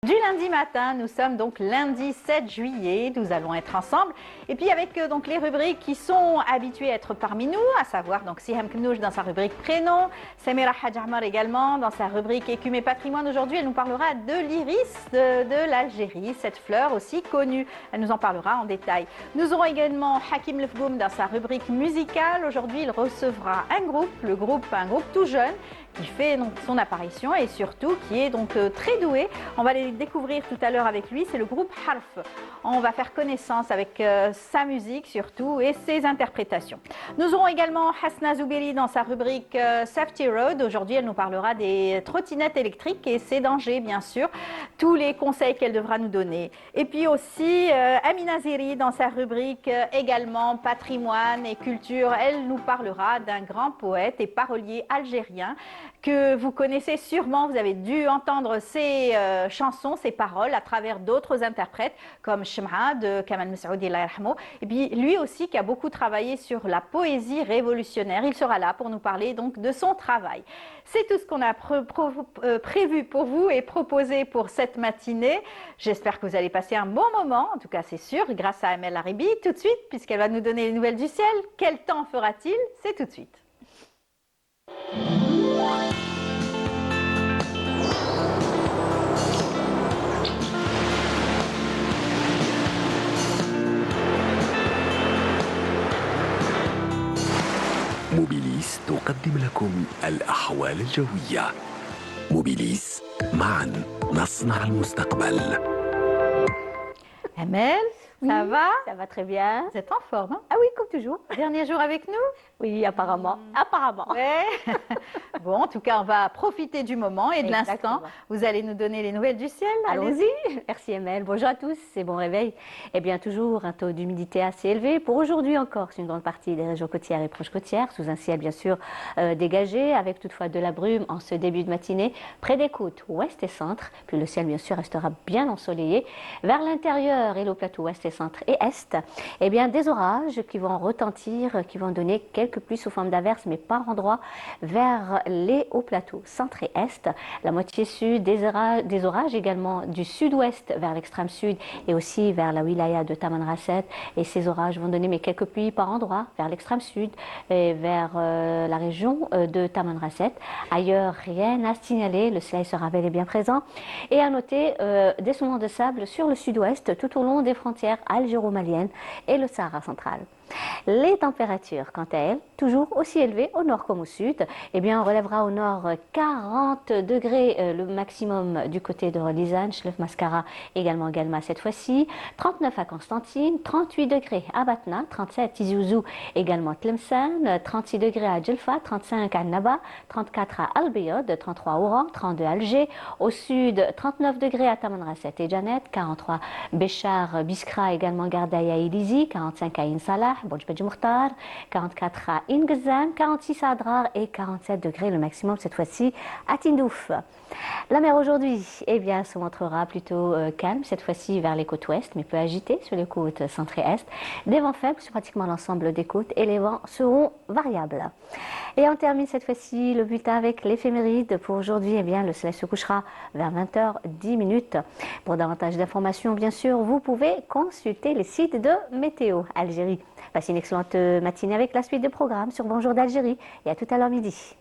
Du lundi matin, nous sommes donc lundi 7 juillet, nous allons être ensemble. Et puis avec donc les rubriques qui sont habituées à être parmi nous, à savoir donc Siham Knouch dans sa rubrique prénom, Samira Hadjamar également dans sa rubrique écume et patrimoine. Aujourd'hui, elle nous parlera de l'iris de l'Algérie, cette fleur aussi connue. Elle nous en parlera en détail. Nous aurons également Hakim Lefgoum dans sa rubrique musicale. Aujourd'hui, il recevra un groupe tout jeune qui fait donc son apparition et surtout qui est donc très doué. On va les découvrir tout à l'heure avec lui, c'est le groupe Harf. On va faire connaissance avec sa musique surtout et ses interprétations. Nous aurons également Hasna Zoubeli dans sa rubrique Safety Road. Aujourd'hui, elle nous parlera des trottinettes électriques et ses dangers, bien sûr, tous les conseils qu'elle devra nous donner. Et puis aussi Amina Ziri dans sa rubrique également patrimoine et culture. Elle nous parlera d'un grand poète et parolier algérien que vous connaissez sûrement. Vous avez dû entendre ses chansons, ses paroles à travers d'autres interprètes comme Shem'a de Kamal Messoudi, et puis lui aussi qui a beaucoup travaillé sur la poésie révolutionnaire. Il sera là pour nous parler donc de son travail. C'est tout ce qu'on a prévu pour vous et proposé pour cette matinée. J'espère que vous allez passer un bon moment, en tout cas c'est sûr, grâce à Amel Haribi. Tout de suite, puisqu'elle va nous donner les nouvelles du ciel. Quel temps fera-t-il? C'est tout de suite. موبيليس تقدم لكم الأحوال الجوية. موبيليس معا نصنع المستقبل. Amel, ça va? Ça va très bien. Vous êtes en forme, hein? Ah oui, comme toujours. Dernier jour avec nous? Oui, apparemment. Apparemment. Ouais. Bon, en tout cas, on va profiter du moment et de l'instant. Vous allez nous donner les nouvelles du ciel. Allons-y. Merci Emel. Bonjour à tous et bon réveil. Eh bien, toujours un taux d'humidité assez élevé. Pour aujourd'hui encore, c'est une grande partie des régions côtières et proches côtières, sous un ciel bien sûr dégagé, avec toutefois de la brume en ce début de matinée, près des côtes ouest et centre. Puis le ciel bien sûr restera bien ensoleillé. Vers l'intérieur et le plateau ouest et centre et est, eh bien, des orages qui vont retentir, qui vont donner quelques pluies sous forme d'averses, mais par endroits vers les hauts plateaux centre et est. La moitié sud, des orages également du sud-ouest vers l'extrême sud et aussi vers la wilaya de Tamanrasset. Et ces orages vont donner mais quelques pluies par endroits vers l'extrême sud et vers la région de Tamanrasset. Ailleurs, rien à signaler, le soleil sera bel et bien présent. Et à noter des sommets de sable sur le sud-ouest tout au long des frontières algéro-maliennes et le Sahara central. Les températures, quant à elles, toujours aussi élevées au nord comme au sud. Eh bien, on relèvera au nord 40 degrés le maximum du côté de Lizane, Chlef Mascara, également Galma cette fois-ci. 39 à Constantine, 38 degrés à Batna, 37 à Tizi Ouzou, également Tlemcen, 36 degrés à Djelfa, 35 à Naba, 34 à Al Bayod, 33 à Oran, 32 à Alger. Au sud, 39 degrés à Tamanrasset et Janet, 43 Béchar, Biskra, également Gardaïa et Lizi, 45 à Insalah, Bojbadji Mokhtar, 44 à Ingzam, 46 à Adrar et 47 degrés le maximum cette fois-ci à Tindouf. La mer aujourd'hui, eh bien, se montrera plutôt calme cette fois-ci vers les côtes ouest, mais peu agitée sur les côtes centre et est. Des vents faibles sur pratiquement l'ensemble des côtes et les vents seront variables. Et on termine cette fois-ci le bulletin avec l'éphéméride. Pour aujourd'hui, eh bien, le soleil se couchera vers 20h10. Pour davantage d'informations, bien sûr, vous pouvez consulter les sites de Météo Algérie. Passez une excellente matinée avec la suite des programmes sur Bonjour d'Algérie et à tout à l'heure midi.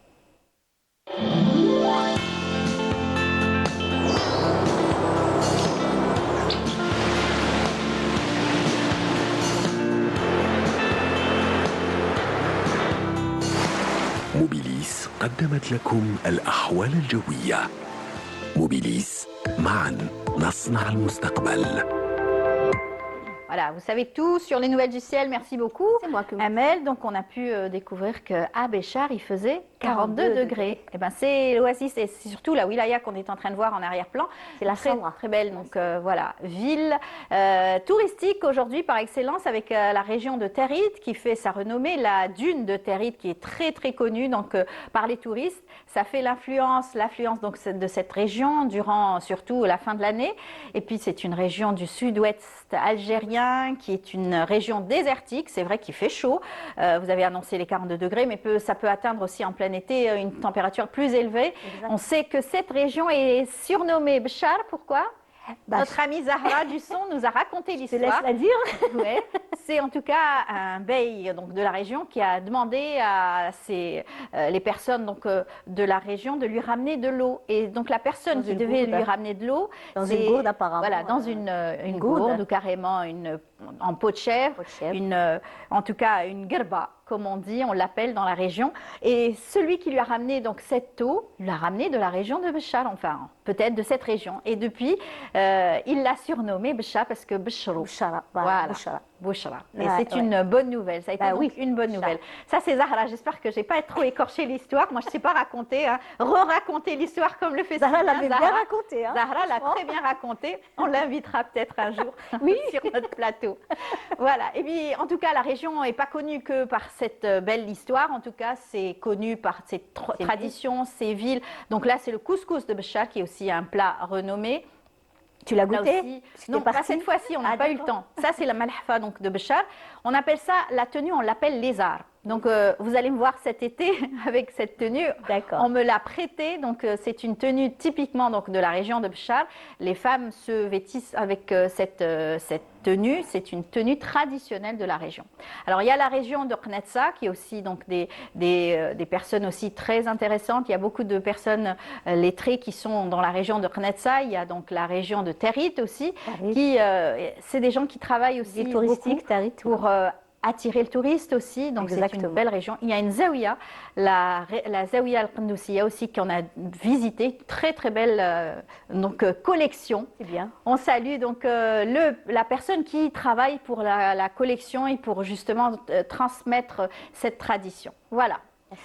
موبيليس قدمت لكم الأحوال الجوية. موبيليس معا نصنع المستقبل. Voilà, vous savez tout sur les nouvelles du ciel. Merci beaucoup. C'est moi que Amel, donc on a pu découvrir qu'à Béchar, il faisait 42 degrés. Et ben c'est l'oasis et c'est surtout la wilaya qu'on est en train de voir en arrière-plan. C'est la très, très belle. Donc voilà, ville touristique aujourd'hui par excellence avec la région de Territ qui fait sa renommée, la dune de Territ qui est très très connue donc par les touristes. Ça fait l'affluence donc de cette région durant surtout la fin de l'année. Et puis c'est une région du sud-ouest algérien qui est une région désertique. C'est vrai qu'il fait chaud. Vous avez annoncé les 42 degrés, mais ça peut atteindre aussi en plein été une température plus élevée. Exactement. On sait que cette région est surnommée Béchar. Pourquoi ? Notre amie Zahra du son nous a raconté Je te laisse l'histoire. la dire. Ouais. C'est en tout cas un bey donc, de la région qui a demandé à les personnes donc, de la région de lui ramener de l'eau. Et donc la personne Dans qui une devait gourde. lui ramener de l'eau, Dans c'est- une gourde apparemment. Voilà, dans une gourde ou carrément en peau de chèvre, Peau de chèvre. en tout cas une gerba, comme on dit, on l'appelle dans la région. Et celui qui lui a ramené donc cette eau, il l'a ramené de la région de Béchar, enfin peut-être de cette région. Et depuis, il l'a surnommé Béchar parce que Béchrou. Bouchara. Voilà. Bouchara. Bouchra. Et Ouais, c'est ouais. une bonne nouvelle. Ça a été Bah donc oui. une bonne Ça. nouvelle. Ça, c'est Zahra. J'espère que je n'ai pas trop écorché l'histoire. Moi, je ne sais pas raconter, hein. Re-raconter l'histoire comme le fait Zahra si bien l'avait bien raconté. Hein, Zahra l'a franchement. très bien raconté. On l'invitera peut-être un jour sur notre plateau. Voilà. Et puis, en tout cas, la région n'est pas connue que par cette belle histoire. En tout cas, c'est connu par ses Ces traditions, ses villes. Donc là, c'est le couscous de Béchar qui est aussi un plat renommé. Tu l'as Là goûté aussi- Parce que Non, t'es pas partie. cette fois-ci, on n'a Ah, pas eu le d'accord. temps. Ça, c'est la malhafa donc, de Béchar. On appelle ça, la tenue, on l'appelle lézard. Donc, vous allez me voir cet été avec cette tenue. D'accord. On me l'a prêtée. Donc, c'est une tenue typiquement donc, de la région de Béchar. Les femmes se vêtissent avec cette tenue. C'est une tenue traditionnelle de la région. Alors, il y a la région de Knetsa, qui est aussi donc, des personnes aussi très intéressantes. Il y a beaucoup de personnes lettrées qui sont dans la région de Knetsa. Il y a donc la région de Territ aussi, Territ. qui c'est des gens qui travaillent aussi Ville touristique, beaucoup Tarit. pour attirer le touriste aussi. Donc c'est une Exactement. belle région. Il y a une zaouia, la zaouia al-Qandoussia aussi qu'on a visité, très très belle collection. C'est bien. On salue donc la personne qui travaille pour la collection et pour justement transmettre cette tradition. Voilà.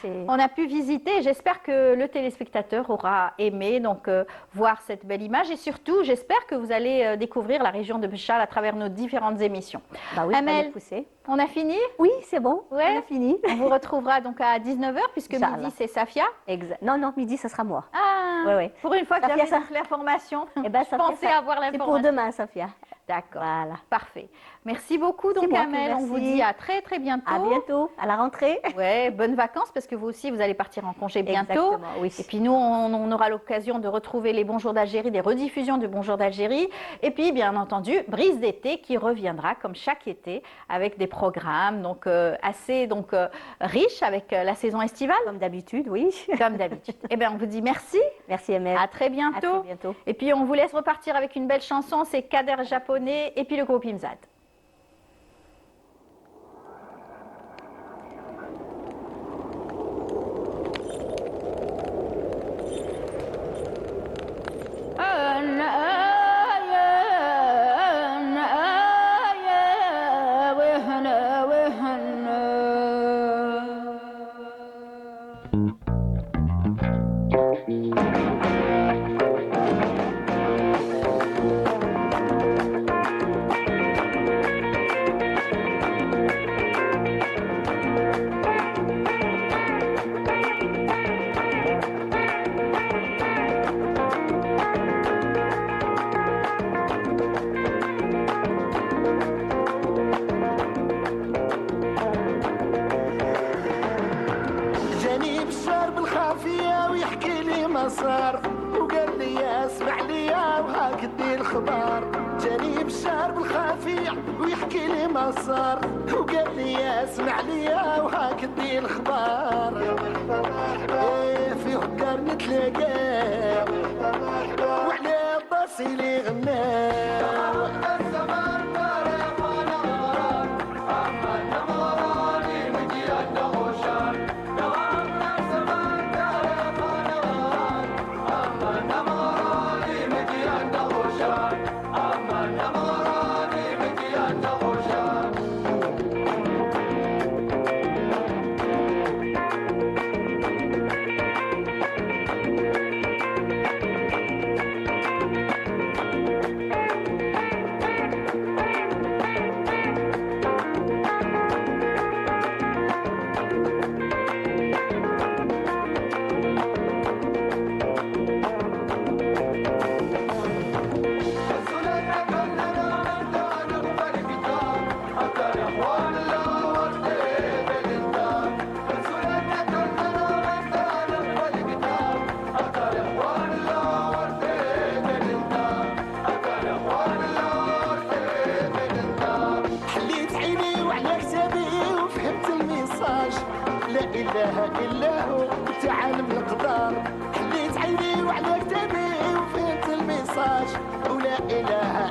C'est- On a pu visiter. J'espère que le téléspectateur aura aimé donc voir cette belle image et surtout j'espère que vous allez découvrir la région de Béchar à travers nos différentes émissions. Bah oui, Amel. ça va nous pousser. On a fini. Oui, c'est bon. Ouais. On a fini. On vous retrouvera donc à 19h puisque Inch'Allah. midi c'est Safia. Exact. Non, non, midi, ça sera moi. Ah, Ouais, ouais. pour une fois que Safia, j'avais ça- donc l'information. Eh ben, je Safia, pensais ça- avoir C'est pour l'information. demain, Safia. D'accord. Voilà. Parfait. Merci beaucoup donc moi qui Amel. On vous remercie. dit à très très bientôt. À bientôt, à la rentrée. Ouais, bonnes vacances parce que vous aussi vous allez partir en congé bientôt. Exactement, oui. Et puis nous, on aura l'occasion de retrouver les Bonjours d'Algérie, des rediffusions du Bonjour d'Algérie. Et puis, bien entendu, Brise d'été qui reviendra comme chaque été avec des programmes donc assez riches avec la saison estivale, Comme d'habitude, oui. comme d'habitude. Eh bien, on vous dit merci. Merci, Emel. À très À bientôt. très bientôt. Et puis, on vous laisse repartir avec une belle chanson. C'est Kader japonais et puis le groupe Imzad. جاني بشار بالخافية ويحكي لي ما صار وقال لي اسمع لي وهاك دي الخبار جاني بشار بالخافية ويحكي لي ما صار وقال لي اسمع لي وهاك دي الخبار ايه في هكار نتلاقى وعلى ضاسي لي غنى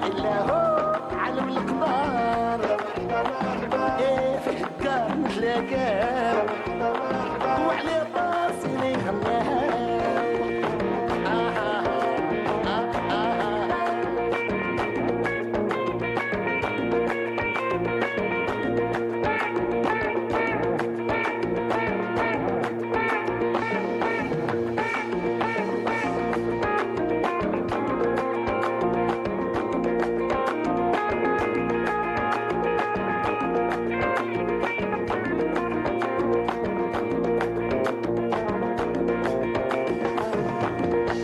إلا هو عالم القدر إيه في حكا نتلاقاو وعلى راسي لي غناو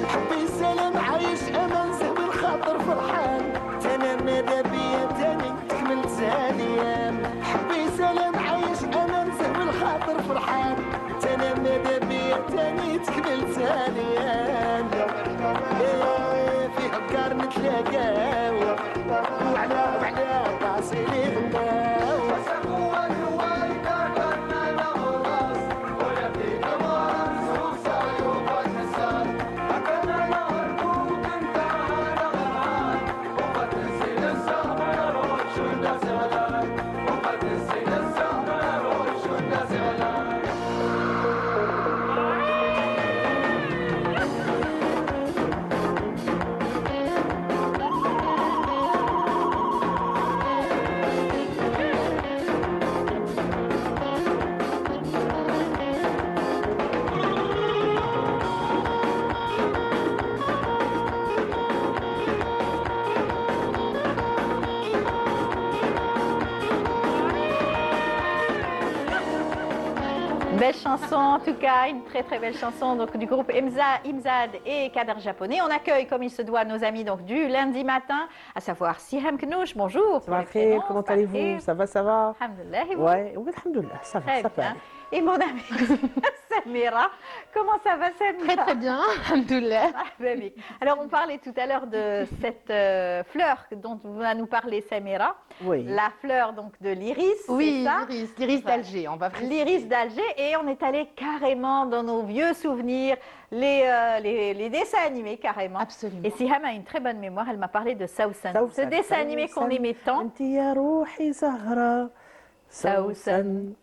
حبي سلام عايش امان زهب الخاطر فرحان تانا ماذا بيا تاني تكملت الايام حبي سلام عايش امان زهب الخاطر فرحان تانا ماذا بيا تاني تكملت الايام إيه في افكار نتلاقاو وعلى راسي لي غناو Belle chanson, en tout cas, une très très belle chanson donc, du groupe Imzad et Kader Japonais. On accueille comme il se doit nos amis donc, du lundi matin, à savoir Siham Knouch. Bonjour. Ça va très, comment allez-vous? Ça va, ça va? Alhamdulillah. Et vous? Ouais, oui, alhamdulillah, ça va, Très ça va. bien. Et mon amie Samira, comment ça va Samira? Très très bien, alhamdoulilah. Alors on parlait tout à l'heure de cette fleur dont va nous parler Samira. Oui. La fleur donc de l'iris, Oui, c'est ça? l'iris d'Alger, on va préciser. L'iris d'Alger, et on est allé carrément dans nos vieux souvenirs, les dessins animés carrément. Absolument. Et Siham a une très bonne mémoire, elle m'a parlé de Saousan, ce Saousan. dessin animé qu'on aimait tant. أنت يا روحي زهرة سوسن.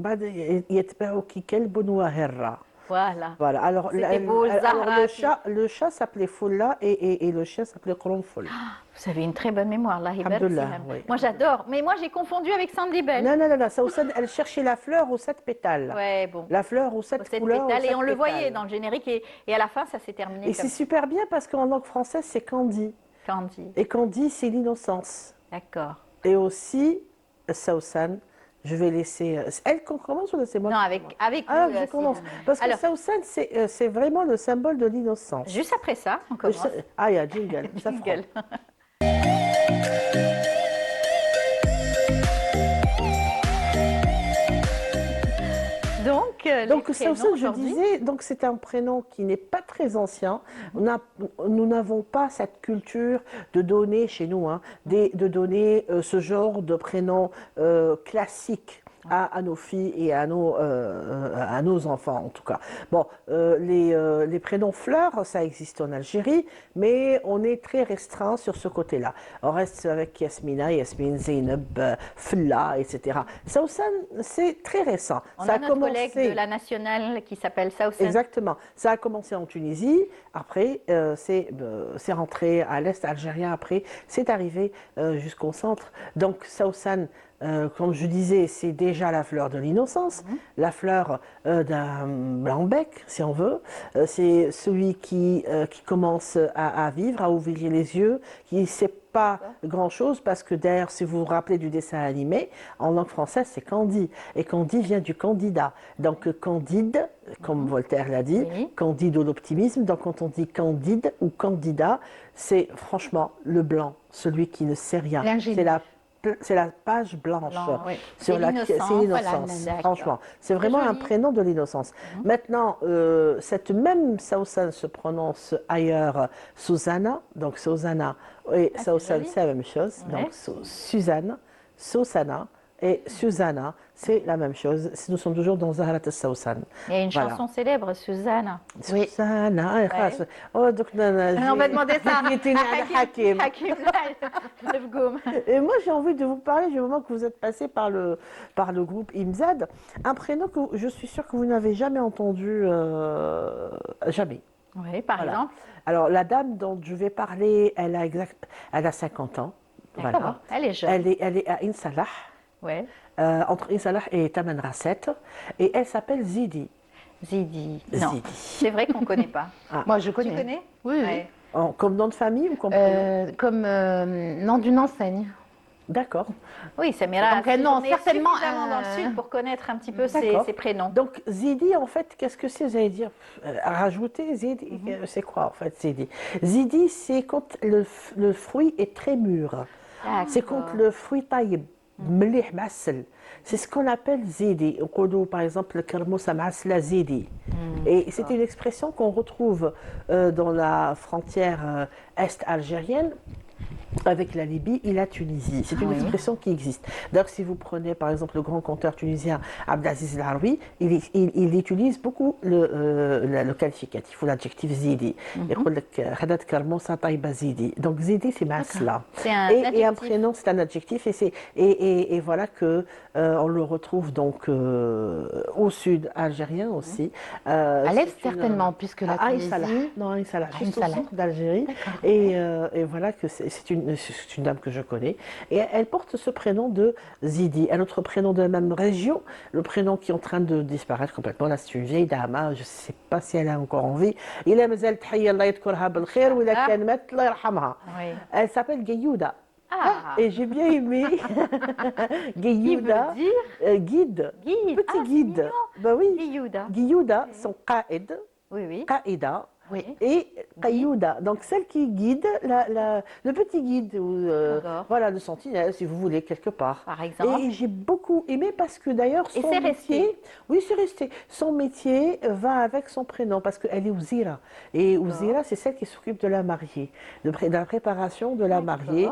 بعد يتبعك كلب وهرة. Voilà. Voilà. Alors, C'était beau, Zahra, le chat s'appelait Foula et le chien s'appelait Qronfol. Vous avez une très bonne mémoire, Allah Hibar, Alhamdulillah, Siham. oui. Moi j'adore, mais moi j'ai confondu avec Sandy Bell. Non, non, non, non, Saousan, elle cherchait la fleur aux 7 pétales. Ouais, bon. La fleur aux 7 Cette couleurs. pétale, aux et 7 on le voyait pétales. dans le générique, et à la fin ça s'est terminé Et comme c'est super bien parce qu'en langue française, c'est Candy. Candy. Et Candy, c'est l'innocence. D'accord. Et aussi, Saousan, je vais laisser. Elle qu'on commence ou c'est moi? Non, avec Ah, vous, je commence. Siham. Parce que Alors, Saousan, c'est vraiment le symbole de l'innocence. juste après ça, on commence. Ah, il y a jingle. ça Jingle. Donc les Saousan, prénoms je aujourd'hui. disais, donc c'est un prénom qui n'est pas très ancien. Nous n'avons pas cette culture de donner chez nous, hein, de donner ce genre de prénom classique à nos filles et à nos enfants en tout cas. Bon, les prénoms fleurs, ça existe en Algérie, mais on est très restreint sur ce côté-là. On reste avec Yasmina, Yasmine, Zeynep, Fla, etc. Saousan, c'est très récent. On Ça a notre collègue de la nationale qui s'appelle Saousan. Exactement. Ça a commencé en Tunisie, après c'est rentré à l'est algérien, après c'est arrivé jusqu'au centre. Donc Saousan, comme je disais, c'est déjà la fleur de l'innocence, la fleur d'un blanc-bec, si on veut. C'est celui qui commence à vivre, à ouvrir les yeux, qui ne sait pas grand-chose, parce que d'ailleurs, si vous vous rappelez du dessin animé, en langue française, c'est Candide. Et Candide vient du candidat. Donc Candide, comme Voltaire l'a dit, Oui. Candide ou l'optimisme. Donc quand on dit Candide ou candidat, c'est franchement le blanc, celui qui ne sait rien. L'ingénu. C'est la page blanche Blanc, oui. sur C'est laquelle l'innocence, c'est l'innocence, voilà, d'accord. franchement. C'est vraiment un joli. prénom de l'innocence. Maintenant, cette même Saousan se prononce ailleurs Susanna, donc Susanna et c'est Saousan, joli. c'est la même chose. Ouais. Donc Suzanne, Susana et Susanna, c'est la même chose. Nous sommes toujours dans Zahrat al-Sawsan. Il y a une Voilà. chanson célèbre, Susanna. Oui. Susanna, خلاص. Oh, donc, On va demander ça Hakim. à Hakim Lefgoum. Et moi, j'ai envie de vous parler du moment que vous êtes passé par le groupe Imzad, un prénom que je suis sûre que vous n'avez jamais entendu, jamais. Oui, par Voilà. exemple. Alors, la dame dont je vais parler, elle a 50 ans. D'accord. Voilà. Elle est jeune. Elle est à Insalah, Ouais. entre Insalah et Taman Rasset, et elle s'appelle Zidi. Zidi. Non. Zidi. C'est vrai qu'on ne connaît pas. Moi, je Tu connais. connais? Oui, oui. Ouais. Comme nom de famille ou comme prénom? Comme nom d'une enseigne. D'accord. Oui, Samira Donc, a non, séjourné certainement, suffisamment dans le sud pour connaître un petit peu D'accord. ses prénoms. Donc, Zidi, en fait, qu'est-ce que c'est? Vous allez dire, rajouter Zidi, c'est quoi en fait Zidi? Zidi, c'est quand le fruit est très mûr. C'est quand le fruit taille مليح معسل. C'est ce qu'on appelle zidi. Par exemple, le kermoussa معسلة zidi. Et c'est une expression qu'on retrouve dans la frontière est algérienne avec la Libye et la Tunisie. C'est une expression qui existe. D'ailleurs, si vous prenez par exemple le grand conteur tunisien Abdelaziz El Aroui, il utilise beaucoup le qualificatif ou l'adjectif zidi. Il dit Hadat Kermoussa Taïba zidi. Donc zidi, c'est masla. C'est un Et un adjectif. prénom, c'est un adjectif. Et voilà que on le retrouve donc au sud algérien aussi. À l'est, certainement, puisque la à Insalah. Tunisie... Non, à Insalah, juste au Insalah. centre d'Algérie. Et voilà que c'est une dame que je connais. Et elle porte ce prénom de Zidi. Un autre prénom de la même région, le prénom qui est en train de disparaître complètement. Là, c'est une vieille dame. Hein, je ne sais pas si elle a encore envie. Il a mazal تحية الله يذكرها بالخير وإذا كان مات الله يرحمها. Oui. Elle s'appelle Gayouda. Ah, Et j'ai bien aimé qui Gayouda, veut dire guide, guide. petit Ah, c'est guide. mignon. Ben oui, Gayouda. Gayouda, son qaïd, Oui, oui. qaïda, Oui. et Qayouda, donc celle qui guide, le petit guide, ou, D'accord. voilà, le sentinelle, si vous voulez, quelque part. Par exemple. Et j'ai beaucoup aimé parce que d'ailleurs, Et son c'est métier, resté. oui, c'est resté. Son métier va avec son prénom parce qu'elle est Ouzira. Et Ouzira, c'est celle qui s'occupe de la mariée, de la préparation de la mariée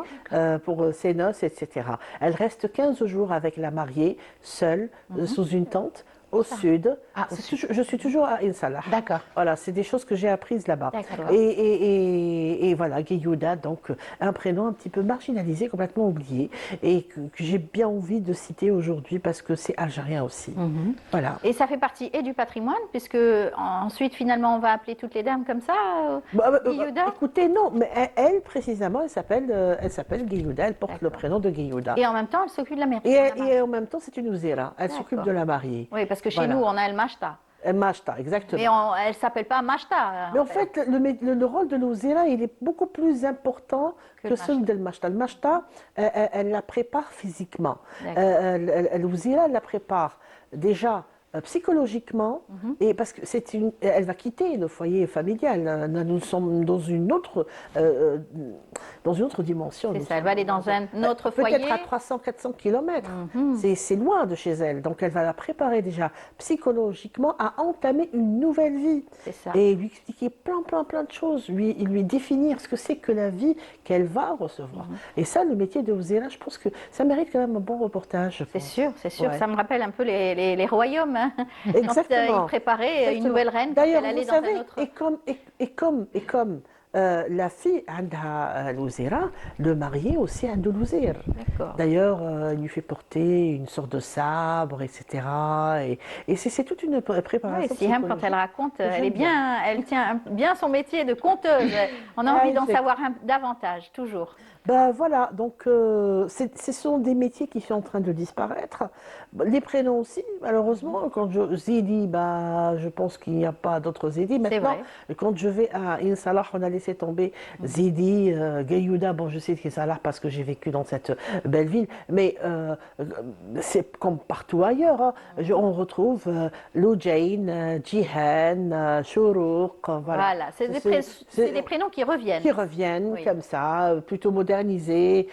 pour ses noces, etc. Elle reste 15 jours avec la mariée, seule, sous une tente, au sud. Ah, au Je suis toujours à Insalah. D'accord. Voilà, c'est des choses que j'ai apprises là-bas. D'accord. Et voilà, Gayouda, donc un prénom un petit peu marginalisé, complètement oublié, et que j'ai bien envie de citer aujourd'hui parce que c'est algérien aussi. Voilà. Et ça fait partie et du patrimoine, puisque ensuite, finalement, on va appeler toutes les dames comme ça. Gayouda. Écoutez, non, mais elle, précisément, elle s'appelle Gayouda, elle porte le prénom de Gayouda. Et en même temps, elle s'occupe de la mairie. Et en même temps, c'est une ouzira, elle s'occupe D'accord. de la mariée. Oui, parce que chez Voilà. nous, on a El Machta. Machta, exactement. Mais elle ne s'appelle pas Machta. Mais en fait, le rôle de l'ouzira, il est beaucoup plus important Que que le celui de l'mashta. Le mashta, elle la prépare physiquement. D'accord. L'ouzira, elle la prépare déjà psychologiquement, et parce que elle va quitter le foyer familial. Nous sommes dans une autre dimension. C'est Nous ça, elle sommes va aller dans un autre peut-être foyer. à 300-400 km. C'est loin de chez elle. Donc elle va la préparer déjà psychologiquement à entamer une nouvelle vie. C'est ça. Et lui expliquer plein de choses, lui définir ce que c'est que la vie qu'elle va recevoir. Et ça, le métier de Ouzira, je pense que ça mérite quand même un bon reportage. je C'est pense. sûr, c'est sûr. Ouais. Ça me rappelle un peu les royaumes. Hein. Exactement. Quand ils préparaient une Exactement. nouvelle reine, quand D'ailleurs, elle allait vous dans savez, un autre... et comme la fille عندها l'ouzira, le marié aussi a de l'ouzir. D'accord. D'ailleurs, il lui fait porter une sorte de sabre, etc. Et c'est toute une préparation. Oui, Siham, quand elle raconte, elle tient bien son métier de conteuse. On a envie d'en savoir davantage, toujours. Ben voilà, donc ce sont des métiers qui sont en train de disparaître. Les prénoms aussi, malheureusement. Quand Zidi, je pense qu'il n'y a pas d'autres Zidi. Maintenant, vrai. quand je vais à Insalah, on a laissé tomber Zidi, Gayouda. Bon, je sais que c'est là parce que j'ai vécu dans cette belle ville, mais c'est comme partout ailleurs. Hein. On retrouve Loujain, Jihan, Chourouk. Voilà, Voilà, c'est des prénoms qui reviennent. qui reviennent Oui. comme ça, plutôt modernes. modernisé,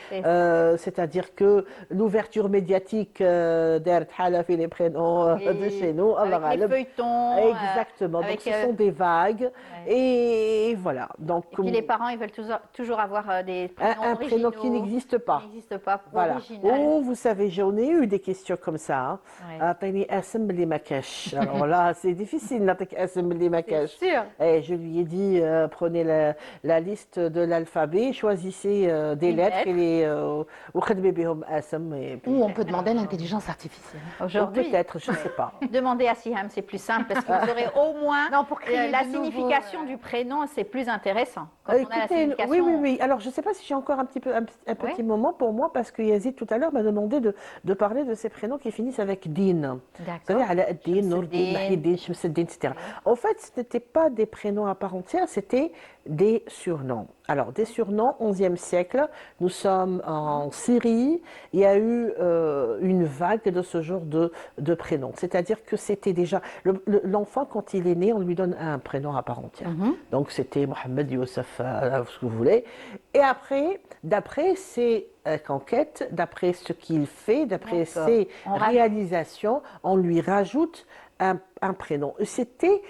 c'est-à-dire que l'ouverture médiatique d'Ert Hala fait les prénoms de chez nous. Avec les feuilletons. Exactement, donc ce sont des vagues, et voilà. Donc, et puis les parents, ils veulent toujours avoir des prénoms un prénom qui n'existe pas. Qui n'existe pas, Voilà. original. Oh, vous savez, j'en ai eu des questions comme ça. Ouais. أعطيني اسم اللي ما كاش. Alors là, c'est difficile نعطيك اسم اللي ما C'est كاش. sûr. Et je lui ai dit, prenez la liste de l'alphabet, choisissez des lettres et les وخدمي بهم اسم. Et puis, Ou on peut demander l'intelligence artificielle. Aujourd'hui, peut-être, je ne sais pas. demandez à Siham, c'est plus simple parce que vous aurez au moins Non, pour créer la de nouveaux, signification du prénom, c'est plus intéressant. Quand on a la Écoutez, signification. oui, oui, oui. Alors, je ne sais pas si j'ai encore un petit moment pour moi, parce que Yazid, tout à l'heure, m'a demandé de parler de ces prénoms qui finissent avec Din. Vous savez, D'accord. Alaeddin, Nourdin, Shamsuddin. Mahidin, Shamsuddin, etc. En fait, ce n'étaient pas des prénoms à part entière, c'était des surnoms. Alors, des surnoms, 11e siècle, nous sommes en Syrie, il y a eu une vague de ce genre de prénoms. C'est-à-dire que c'était déjà... L'enfant, quand il est né, on lui donne un prénom à part entière. Donc, c'était Mohamed, Youssef, ce que vous voulez. Et après, d'après ses conquêtes, d'après ce qu'il fait, d'après D'accord. ses On rajoute. réalisations, on lui rajoute un prénom. C'était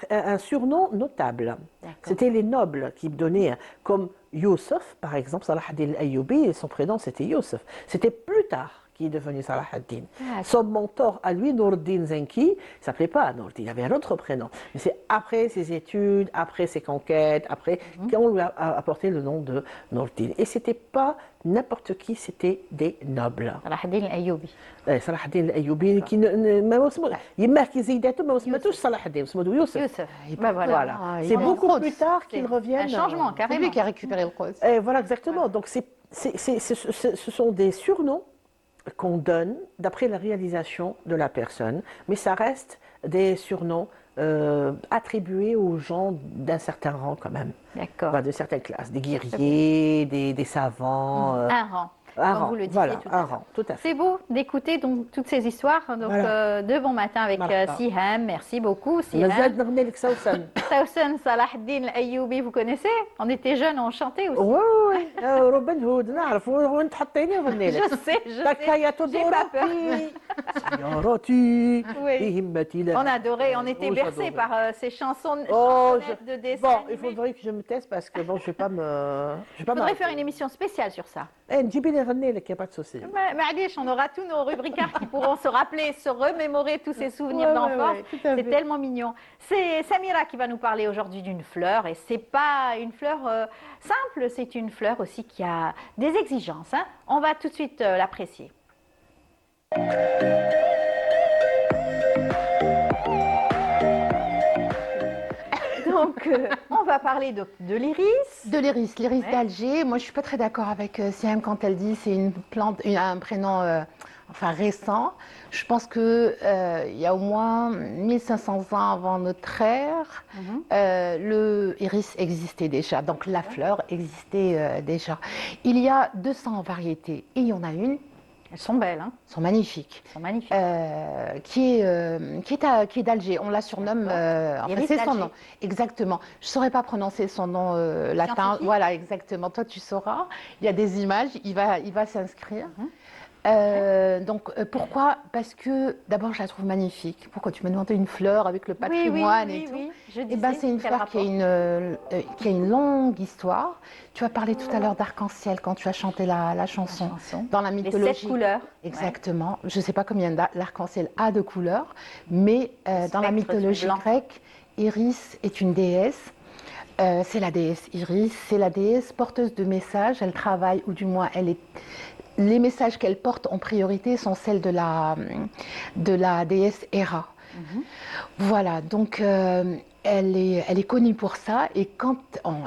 un surnom notable. C'était les nobles qui donnaient, comme Youssef, par exemple, Salah ad-Din al-Ayyubi, son prénom c'était Youssef. C'était plus tard qui est devenu Salah ad-Din. Son mentor à lui, Nourdin Zenki, il ne s'appelait pas Nourdin, il avait un autre prénom. Mais c'est après ses études, après ses conquêtes, après qu'on lui a apporté le nom de Nourdin. Et ce n'était pas n'importe qui, c'était des nobles. Salah ad-Din al-Ayyubi. صلاح الدين الايوبي ما اسمه يماه كي زيداته ما سماتوش صلاح الدين سماتو يوسف. Youssef. Et Ben voilà. Voilà. Ah, C'est il beaucoup prend plus tard C'est qu'ils reviennent. un changement, C'est carrément. lui qui a récupéré le rose. Et voilà, exactement. Donc, ce sont des surnoms qu'on donne d'après la réalisation de la personne, mais ça reste des surnoms attribués aux gens d'un certain rang quand même, D'accord. enfin, de certaines classes, des guerriers, des savants. Un rang. Un Comme rang, vous le disiez voilà, tout à un l'heure. rang, tout à fait. C'est beau d'écouter donc toutes ces histoires. Donc Voilà. de bon matin avec Marhaba. Siham. Merci beaucoup مازال Siham. نغني لك سوسن. Sawsan Salah ad-Din al-Ayyubi, vous connaissez? On était jeunes, on chantait aussi. وي وي روبن هود نعرف وين تحطيني نغني لك. Je sais, je sais. تكايا J'ai pas peur. سيارتي Oui. بهمتي لا. On adorait, on était Oh, bercés j'adorais. par ces chansons Oh, chansonnettes de dessins Bon, animés. il faudrait que je me teste parce que bon, je vais pas me. Je vais pas Il faudrait me. faire une émission spéciale sur ça. نجيبي لي غني لك, y a pas de souci. معليش, on aura tous nos rubricards qui pourront se rappeler, se remémorer tous ces souvenirs Ouais, d'enfance. ouais, tout à C'est fait. tellement mignon. C'est Samira qui va nous parler aujourd'hui d'une fleur, et c'est pas une fleur simple, c'est une fleur aussi qui a des exigences, hein. On va tout de suite l'apprécier. Donc, on va parler de l'iris. De l'iris, l'iris Ouais. d'Alger. Moi, je suis pas très d'accord avec Siam quand elle dit c'est une plante, un prénom enfin récent. Je pense que il y a au moins 1500 ans avant notre ère, le iris existait déjà. Donc la fleur existait déjà. Il y a 200 variétés et il y en a une, Elles sont belles, hein. elles sont magnifiques. Elles sont magnifiques. Qui est d'Alger. On la surnomme. Enfin, Iris c'est son d'Alger. nom. Exactement. Je ne saurais pas prononcer son nom latin. Scientifique. Voilà, exactement. Toi, tu sauras. Il y a des images. Il va s'inscrire. Pourquoi? Parce que d'abord, je la trouve magnifique. Pourquoi tu m'as demandé une fleur avec le patrimoine et tout? Je Eh ben, disais, c'est une quel fleur qui rapport a une longue histoire. Tu as parlé tout à l'heure d'arc-en-ciel quand tu as chanté la chanson. Dans la Les mythologie. 7 couleurs. Exactement. Je ne sais pas combien l'arc-en-ciel a de couleurs, mais dans la spectre mythologie blanc. grecque, Iris est une déesse. C'est la déesse Iris, c'est la déesse porteuse de messages. Elle travaille, ou du moins, les messages qu'elle porte en priorité sont celles de la déesse Héra. Voilà, donc elle est connue pour ça. Et quand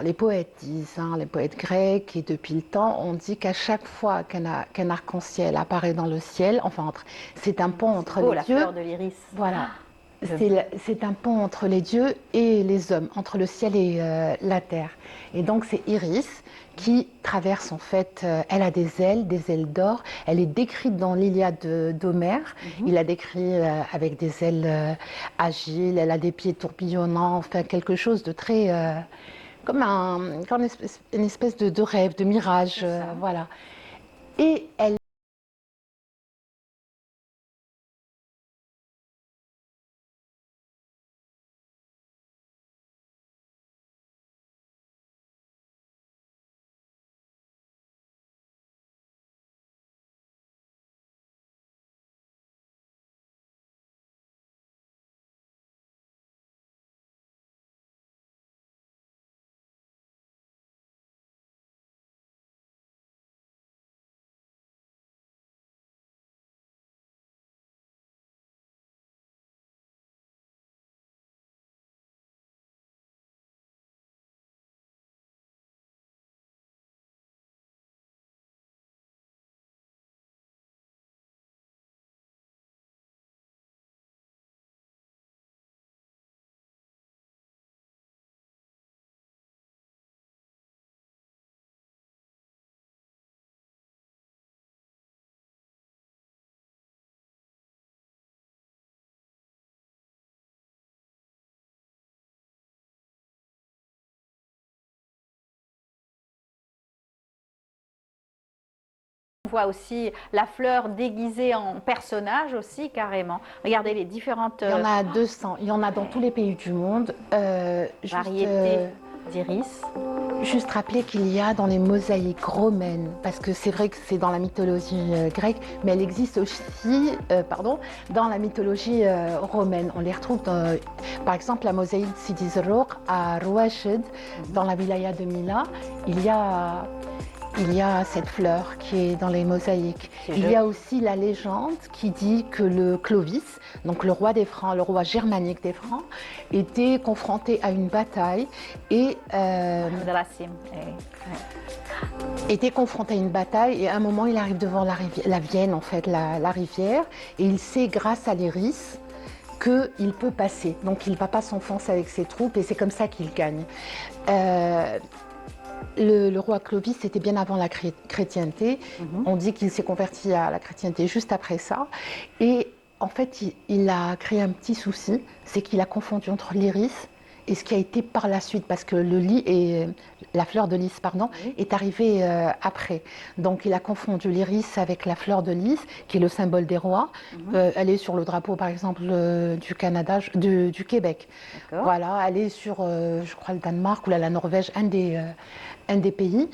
les poètes disent, les poètes grecs, et depuis le temps, on dit qu'à chaque fois qu'un arc-en-ciel apparaît dans le ciel, c'est un pont entre Oh, les la dieux. fleur de l'iris. Voilà. C'est un pont entre les dieux et les hommes, entre le ciel et la terre. Et donc c'est Iris qui traverse en fait, elle a des ailes d'or. Elle est décrite dans l'Iliade d'Homère. Il la décrit avec des ailes agiles, elle a des pieds tourbillonnants, enfin quelque chose de très une espèce de rêve, de mirage, voilà. Et elle On voit aussi la fleur déguisée en personnage aussi, carrément. Regardez les différentes il y en a 200, il y en a dans tous les pays du monde. variétés d'iris. Juste rappeler qu'il y a dans les mosaïques romaines, parce que c'est vrai que c'est dans la mythologie grecque, mais elle existe aussi dans la mythologie romaine. On les retrouve par exemple la mosaïque Sidi Zarruq à Rouachid, dans la wilaya de Mila. Il y a cette fleur qui est dans les mosaïques. Il y a aussi la légende qui dit que le Clovis, donc le roi des Francs, le roi germanique des Francs, était confronté à une bataille et était confronté à une bataille et à un moment il arrive devant la Vienne, en fait, la rivière, et il sait grâce à l'iris qu'il peut passer. Donc il ne va pas s'enfoncer avec ses troupes et c'est comme ça qu'il gagne. Le roi Clovis, c'était bien avant la chrétienté. On dit qu'il s'est converti à la chrétienté juste après ça. Et en fait, il a créé un petit souci, c'est qu'il a confondu entre l'iris et ce qui a été par la suite, parce que la fleur de lys, est arrivée après. Donc il a confondu l'iris avec la fleur de lys, qui est le symbole des rois. Elle est sur le drapeau, par exemple, du Canada, du Québec. Voilà, elle est sur, je crois, le Danemark ou la Norvège, un des pays.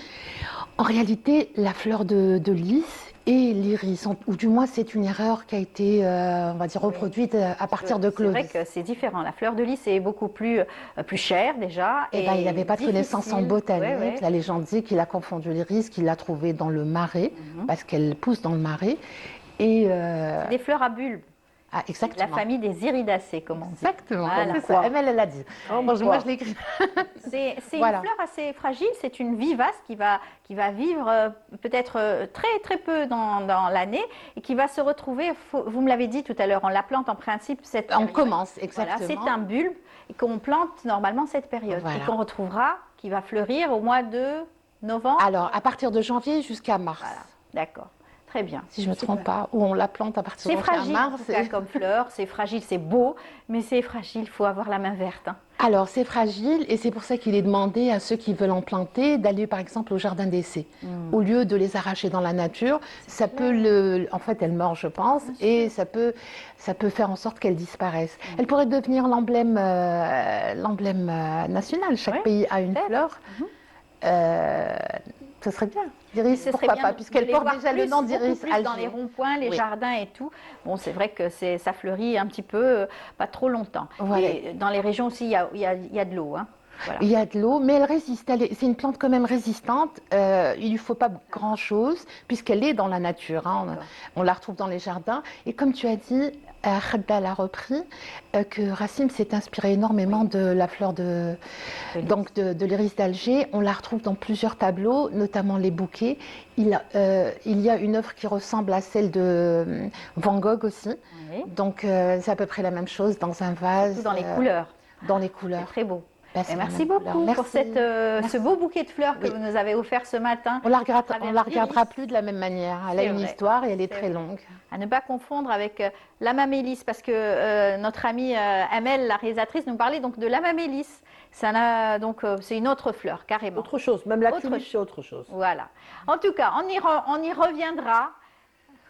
En réalité, la fleur de lys et l'iris, ou du moins c'est une erreur qui a été, on va dire, reproduite à partir de Clovis. C'est vrai que c'est différent. La fleur de lys est beaucoup plus chère déjà. Et il n'avait pas de connaissance en botanique. La légende dit qu'il a confondu l'iris, qu'il l'a trouvé dans le marais, parce qu'elle pousse dans le marais. Et des fleurs à bulbes. Ah, exactement. La famille des iridacées, comme on dit. Exactement, voilà. c'est ça. Elle l'a dit. Moi, je l'ai écrit. C'est une fleur assez fragile, c'est une vivace qui va vivre peut-être très très peu dans l'année et qui va se retrouver, vous me l'avez dit tout à l'heure, on la plante en principe cette période. On commence, exactement. Voilà, c'est un bulbe qu'on plante normalement cette période et qu'on retrouvera, qui va fleurir au mois de novembre. Alors, à partir de janvier jusqu'à mars. Voilà, d'accord. Très bien. Si je ne me trompe pas, où on la plante à partir de mars. C'est fragile en tout cas, comme fleur, c'est fragile, c'est beau, mais c'est fragile, il faut avoir la main verte. Hein. Alors c'est fragile et c'est pour ça qu'il est demandé à ceux qui veulent en planter d'aller par exemple au jardin d'essai. Au lieu de les arracher dans la nature, ça peut en fait elle meurt je pense et ça peut faire en sorte qu'elle disparaisse. Elle pourrait devenir l'emblème national, chaque pays a une fleur. Ce serait bien. L'iris, pourquoi pas, puisqu'elle porte déjà le nom d'Iris Alger. Dans les ronds-points, les jardins et tout. Bon, c'est vrai que ça fleurit un petit peu, pas trop longtemps. Voilà. Et dans les régions aussi, il y a de l'eau. Hein. Voilà. Il y a de l'eau, mais elle résiste. C'est une plante quand même résistante. Il ne lui faut pas grand-chose, puisqu'elle est dans la nature. Hein. On la retrouve dans les jardins. Et comme tu as dit, Khadda l'a repris, que Racine s'est inspiré énormément de la fleur de l'iris d'Alger. On la retrouve dans plusieurs tableaux, notamment les bouquets. Il y a une œuvre qui ressemble à celle de Van Gogh aussi. Oui. Donc c'est à peu près la même chose dans un vase. Surtout dans les couleurs. Dans les couleurs. C'est très beau. Bah, c'est Et la merci même couleur. beaucoup pour Merci. ce beau bouquet de fleurs que Oui. vous nous avez offert ce matin. On la travers regardera Iris. plus de la même manière. Elle a C'est une vrai. histoire et elle est C'est très vrai. longue. À ne pas confondre avec l'amamélis, parce que notre amie Amel, la réalisatrice, nous parlait donc de l'amamélis. C'est une autre fleur, carrément. Autre chose, même la Autre tulipe, chose. c'est autre chose. Voilà. En tout cas, on y reviendra.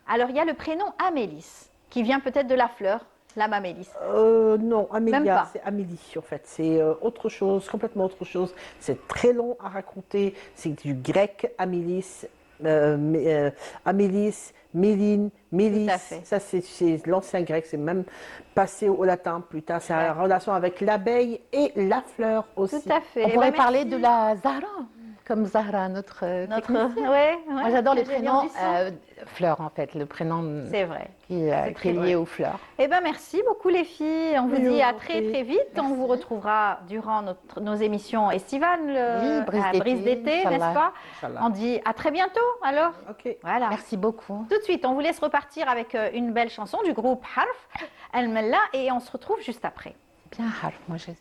Alors, il y a le prénom Amélis, qui vient peut-être de la fleur, l'amamélis. Non, Même Amélia, pas. c'est Amélie en fait. C'est autre chose, complètement autre chose. C'est très long à raconter. C'est du grec, Amélis, Amélis, Méline, Mélis. Tout à fait. Ça, c'est l'ancien grec. C'est même passé au latin plus tard. C'est en D'accord. relation avec l'abeille et la fleur aussi. Tout à fait. On Eh pourrait ben, parler merci. de la Zahra, comme Zahra, notre technicienne. Ouais, Moi, j'adore les l'ingénieur prénoms du son. fleurs, en fait, le prénom C'est vrai. qui C'est très est lié vrai. aux fleurs. Eh ben merci beaucoup les filles. On vous Oui, dit on à vous en très prie. très vite. On Merci. vous retrouvera durant nos émissions estivales, Oui, Brise à d'été, Brise d'été, n'est-ce Inch'Allah. pas? Inch'Allah. On dit à très bientôt alors. Ok. Voilà. Merci beaucoup. Tout de suite, on vous laisse repartir avec une belle chanson du groupe Harf, El Mella, et on se retrouve juste après. Bien, Harf, moi, je les aime.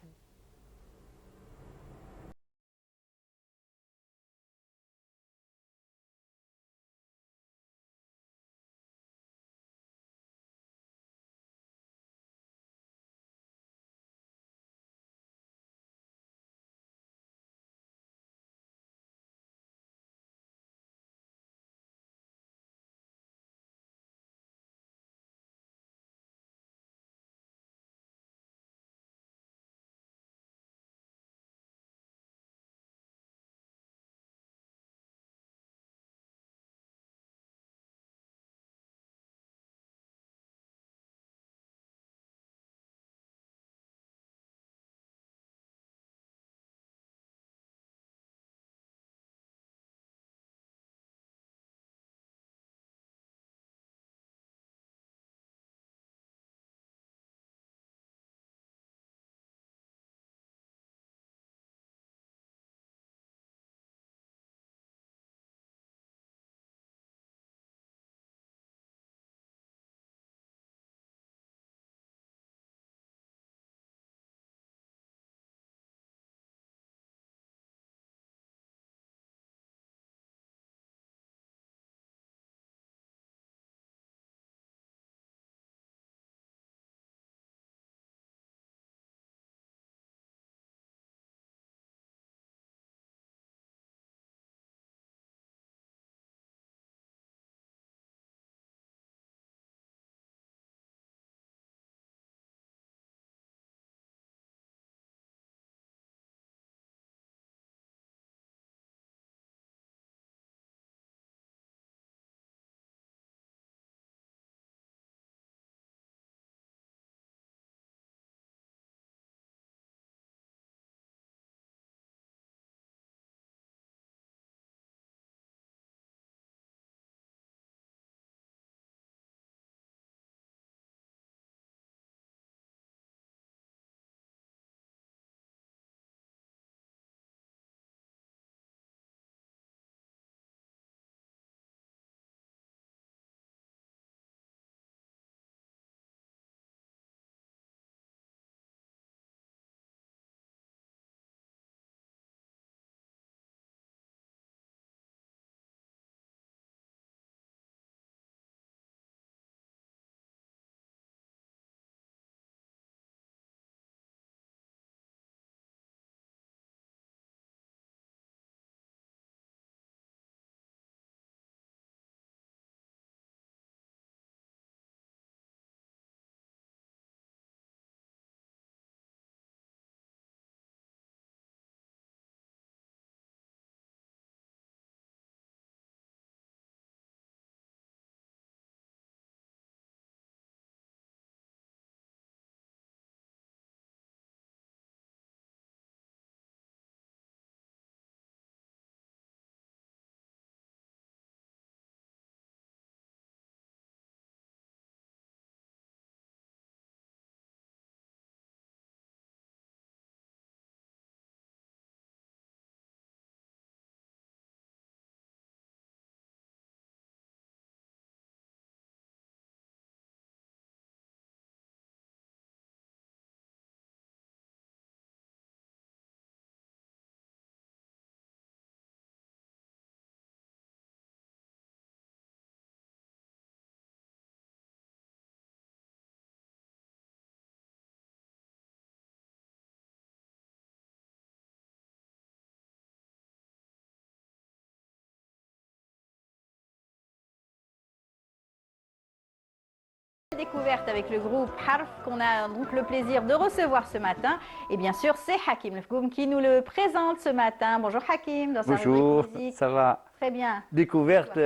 découverte avec le groupe Harf qu'on a donc le plaisir de recevoir ce matin. Et bien sûr, c'est Hakim Lefgoum qui nous le présente ce matin. Bonjour Hakim, dans sa Bonjour, rubrique musique. ça va? Très bien. Découverte,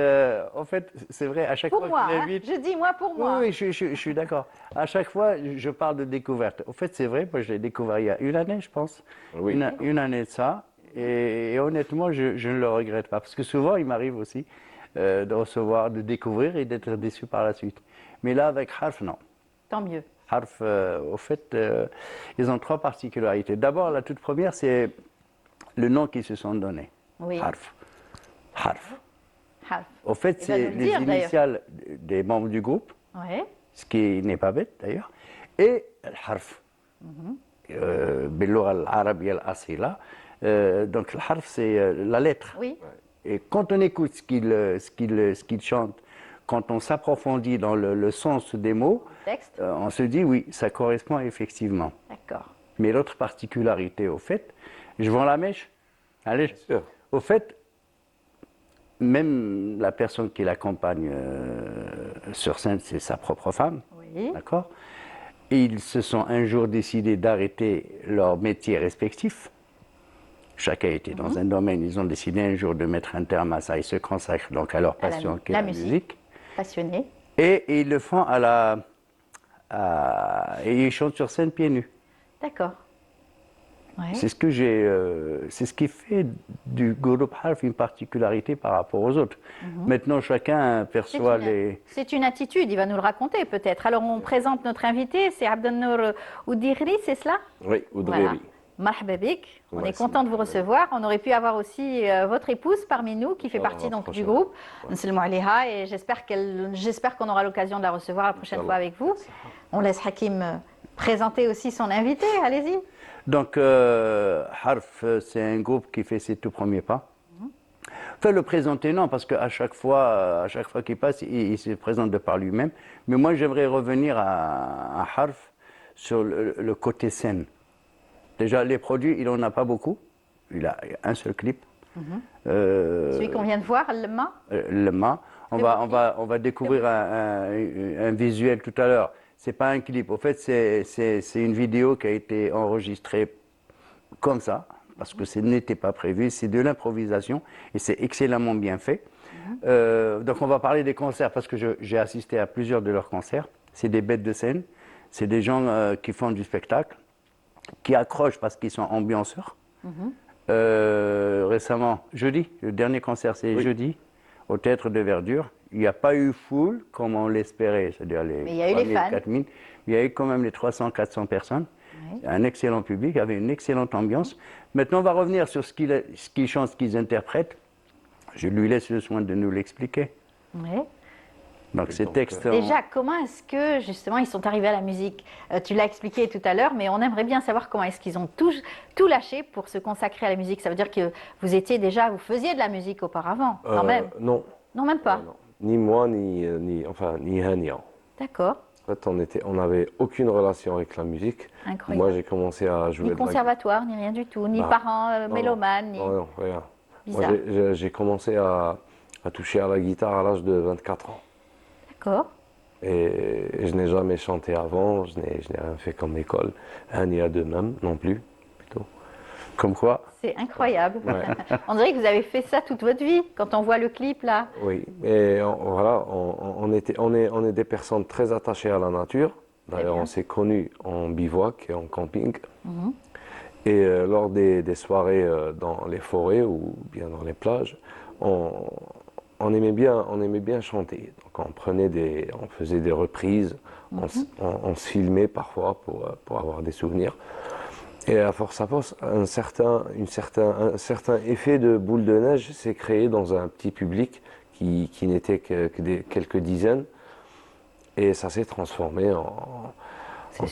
en fait, c'est vrai, à chaque Pour fois moi, que tu hein, m'invites. je dis moi pour moi. Oui, je suis d'accord. À chaque fois, je parle de découverte. En fait, c'est vrai, moi, je l'ai découvert il y a une année, je pense. Oui. Une année de ça. Et honnêtement, je ne le regrette pas. Parce que souvent, il m'arrive aussi de recevoir, de découvrir et d'être déçu par la suite. Mais là, avec Harf, non. Tant mieux. Harf, au fait, ils ont trois particularités. D'abord, la toute première, c'est le nom qu'ils se sont donné. Oui. Harf. Harf. Harf. Au fait, Il va nous c'est le les dire, d'ailleurs. initiales des membres du groupe, Oui. ce qui n'est pas bête d'ailleurs, et le harf. باللغة العربية الأصيلة. Donc le harf, c'est la lettre. Oui. Et quand on écoute ce qu'il chante, quand on s'approfondit dans le sens des mots, Texte. on se dit oui, ça correspond effectivement. D'accord. Mais l'autre particularité, au fait, je vends la mèche. Allez, sûr. au fait, même la personne qui l'accompagne sur scène, c'est sa propre femme, Oui. d'accord? Et ils se sont un jour décidés d'arrêter leur métier respectif. Chacun était dans un domaine. Ils ont décidé un jour de mettre un terme à ça. Ils se consacrent donc à leur À la passion, qui est la la musique. musique. Passionné. Et ils le font et ils chantent sur scène pieds nus. D'accord. Ouais. C'est ce qui fait du groupe Harf une particularité par rapport aux autres. Maintenant, chacun perçoit les. C'est une attitude, il va nous le raconter peut-être. Alors on présente notre invité, c'est Abdelnour Oudirri, c'est cela? Oui, Voilà. Oudreri. Marhaba bik. On Ouais, est content de vous recevoir. On aurait pu avoir aussi votre épouse parmi nous qui fait Ah, partie donc du prochaine. groupe. Nselmou alayha, et j'espère qu'on aura l'occasion de la recevoir la prochaine fois avec vous. On laisse Hakim présenter aussi son invité. Allez-y. Donc, Harf, c'est un groupe qui fait ses tout premiers pas. Enfin, le présenter, non, parce qu'à chaque fois qu'il passe, il se présente de par lui-même. Mais moi, j'aimerais revenir à Harf sur le côté scène. Déjà, les produits, il n'en a pas beaucoup. Il a un seul clip. Celui qu'on vient de voir, le main. Le mât. On va découvrir un visuel tout à l'heure. C'est pas un clip. Au fait, c'est une vidéo qui a été enregistrée comme ça, parce que ce n'était pas prévu. C'est de l'improvisation et c'est excellemment bien fait. Donc, on va parler des concerts parce que j'ai assisté à plusieurs de leurs concerts. C'est des bêtes de scène. C'est des gens qui font du spectacle, qui accrochent parce qu'ils sont ambianceurs. Récemment, jeudi, le dernier concert, c'est jeudi, au Théâtre de Verdure. Il n'y a pas eu foule comme on l'espérait, c'est-à-dire les Mais il y a eu les 3000, fans. 4000. Il y a eu quand même les 300, 400 personnes. Oui. Un excellent public, il y avait une excellente ambiance. Maintenant, on va revenir sur ce qu'ils chantent, ce qu'ils interprètent. Je lui laisse le soin de nous l'expliquer. Oui. Donc, ces donc, textes. Déjà, comment est-ce que justement ils sont arrivés à la musique? Tu l'as expliqué tout à l'heure, mais on aimerait bien savoir comment est-ce qu'ils ont tout lâché pour se consacrer à la musique. Ça veut dire que vous faisiez de la musique auparavant, quand même? Non. Non, même pas. Non. Ni moi, ni Hania. D'accord, En fait, on n'avait aucune relation avec la musique. incroyable. Moi, j'ai commencé à jouer Ni de la conservatoire, ni rien du tout, ni Bah, parents non, mélomanes, ni... Non, rien. Moi, Bizarre. j'ai commencé à toucher à la guitare à l'âge de 24 ans. D'accord. Et je n'ai jamais chanté avant, je n'ai rien fait comme école. Hania de même, non plus, plutôt. Comme quoi, C'est incroyable. Ouais. On dirait que vous avez fait ça toute votre vie, quand on voit le clip là. Oui, et voilà, on est des personnes très attachées à la nature. D'ailleurs, bien. on s'est connus en bivouac et en camping. Et lors des soirées dans les forêts ou bien dans les plages, on aimait bien chanter. Donc on faisait des reprises, on se filmait parfois pour avoir des souvenirs. Et à force, un certain effet de boule de neige s'est créé dans un petit public qui n'était que quelques dizaines. Et ça s'est transformé en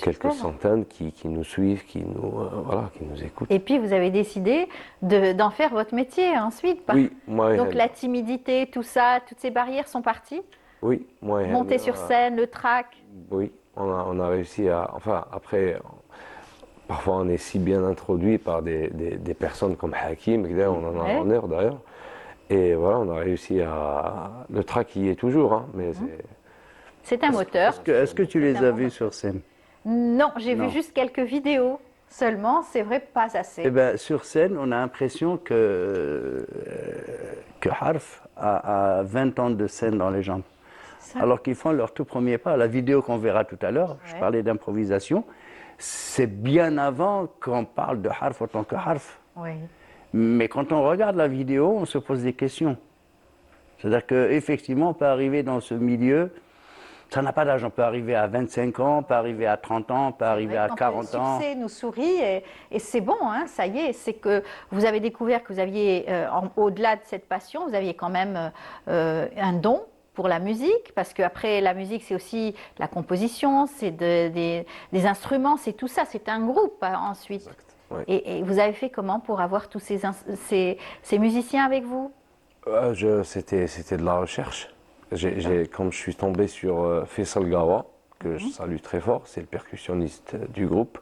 quelques centaines qui nous suivent, qui nous écoutent. Et puis vous avez décidé d'en faire votre métier ensuite. Oui, moi et Donc Hania. la timidité, tout ça, toutes ces barrières sont parties. Oui, moi et Monter Hania, sur scène, le track. Oui, on a réussi à... Enfin, après, parfois on est si bien introduit par des personnes comme Hakim, on en a Ouais. l'honneur d'ailleurs. Et voilà, on a réussi à... Le track y est toujours, hein, mais C'est un moteur. Est-ce que tu les as vus sur scène? Non, j'ai vu Non. juste quelques vidéos seulement. C'est vrai, pas assez. Eh ben, sur scène, on a l'impression que Harf a 20 ans de scène dans les jambes. Ça. Alors qu'ils font leur tout premier pas. La vidéo qu'on verra tout à l'heure, je Ouais. parlais d'improvisation, c'est bien avant qu'on parle de Harf en tant que Harf. Oui. Mais quand on regarde la vidéo, on se pose des questions. C'est-à-dire qu'effectivement, on peut arriver dans ce milieu, ça n'a pas d'âge, on peut arriver à 25 ans, on peut arriver à 30 ans, on peut arriver à Quand 40 le ans. succès nous sourit et c'est bon, hein, ça y est, c'est que vous avez découvert que vous aviez, au-delà de cette passion, vous aviez quand même un don pour la musique, parce qu'après la musique c'est aussi la composition, c'est des instruments, c'est tout ça, c'est un groupe hein, ensuite. Exact, ouais. Et vous avez fait comment pour avoir tous ces musiciens avec vous? C'était de la recherche. Comme je suis tombé sur Faisal Gawa, que je salue très fort, c'est le percussionniste du groupe.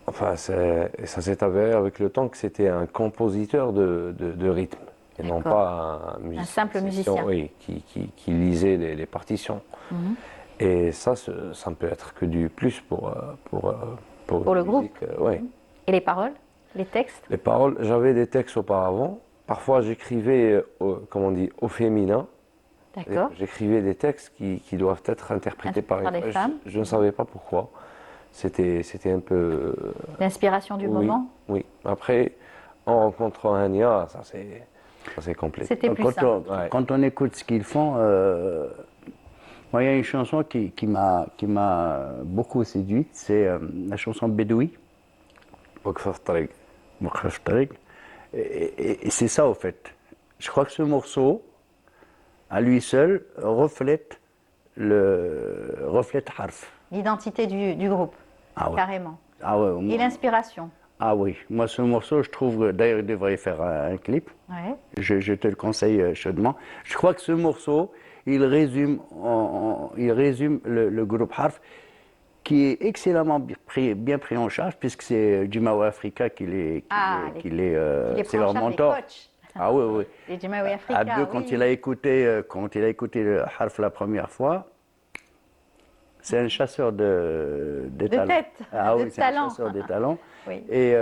Enfin, ça s'est avéré avec le temps que c'était un compositeur de rythme, et non D'accord. pas un simple musicien. Oui, qui lisait les partitions. Et ça ne peut être que du plus pour le une groupe. musique, ouais. Et les paroles, les textes? Les paroles, j'avais des textes auparavant. Parfois, j'écrivais, comment on dit, au féminin. D'accord. J'écrivais des textes qui doivent être interprétés par Par les une femmes. Je ne savais pas pourquoi. C'était un peu... L'inspiration du oui, moment? oui. Après, en rencontrant Ania, ça c'est complet. C'était plus Quand simple. on, Ouais. quand on écoute ce qu'ils font, moi, il y a une chanson qui m'a beaucoup séduite, c'est la chanson Bédoui, Waqfat Tariq. Mokhaf Tariq. Et c'est ça, au fait. Je crois que ce morceau, à lui seul, reflète Harf. L'identité du groupe, Ah ouais. carrément. Ah ouais, Et l'inspiration? ah oui, moi ce morceau, je trouve, d'ailleurs, il devrait y faire un clip. Ouais. Je te le conseille chaudement. Je crois que ce morceau, il résume le groupe Harf, qui est excellemment bien pris en charge, puisque c'est Jimawa Africa qui Il c'est est leur les mentor. coachs. Ah oui, oui. Les Jimaoui Africa, Abdou, oui. quand il a écouté le Harf la première fois, c'est un chasseur de talents. tête, Ah de oui, c'est un talent. chasseur de talents. Oui. Et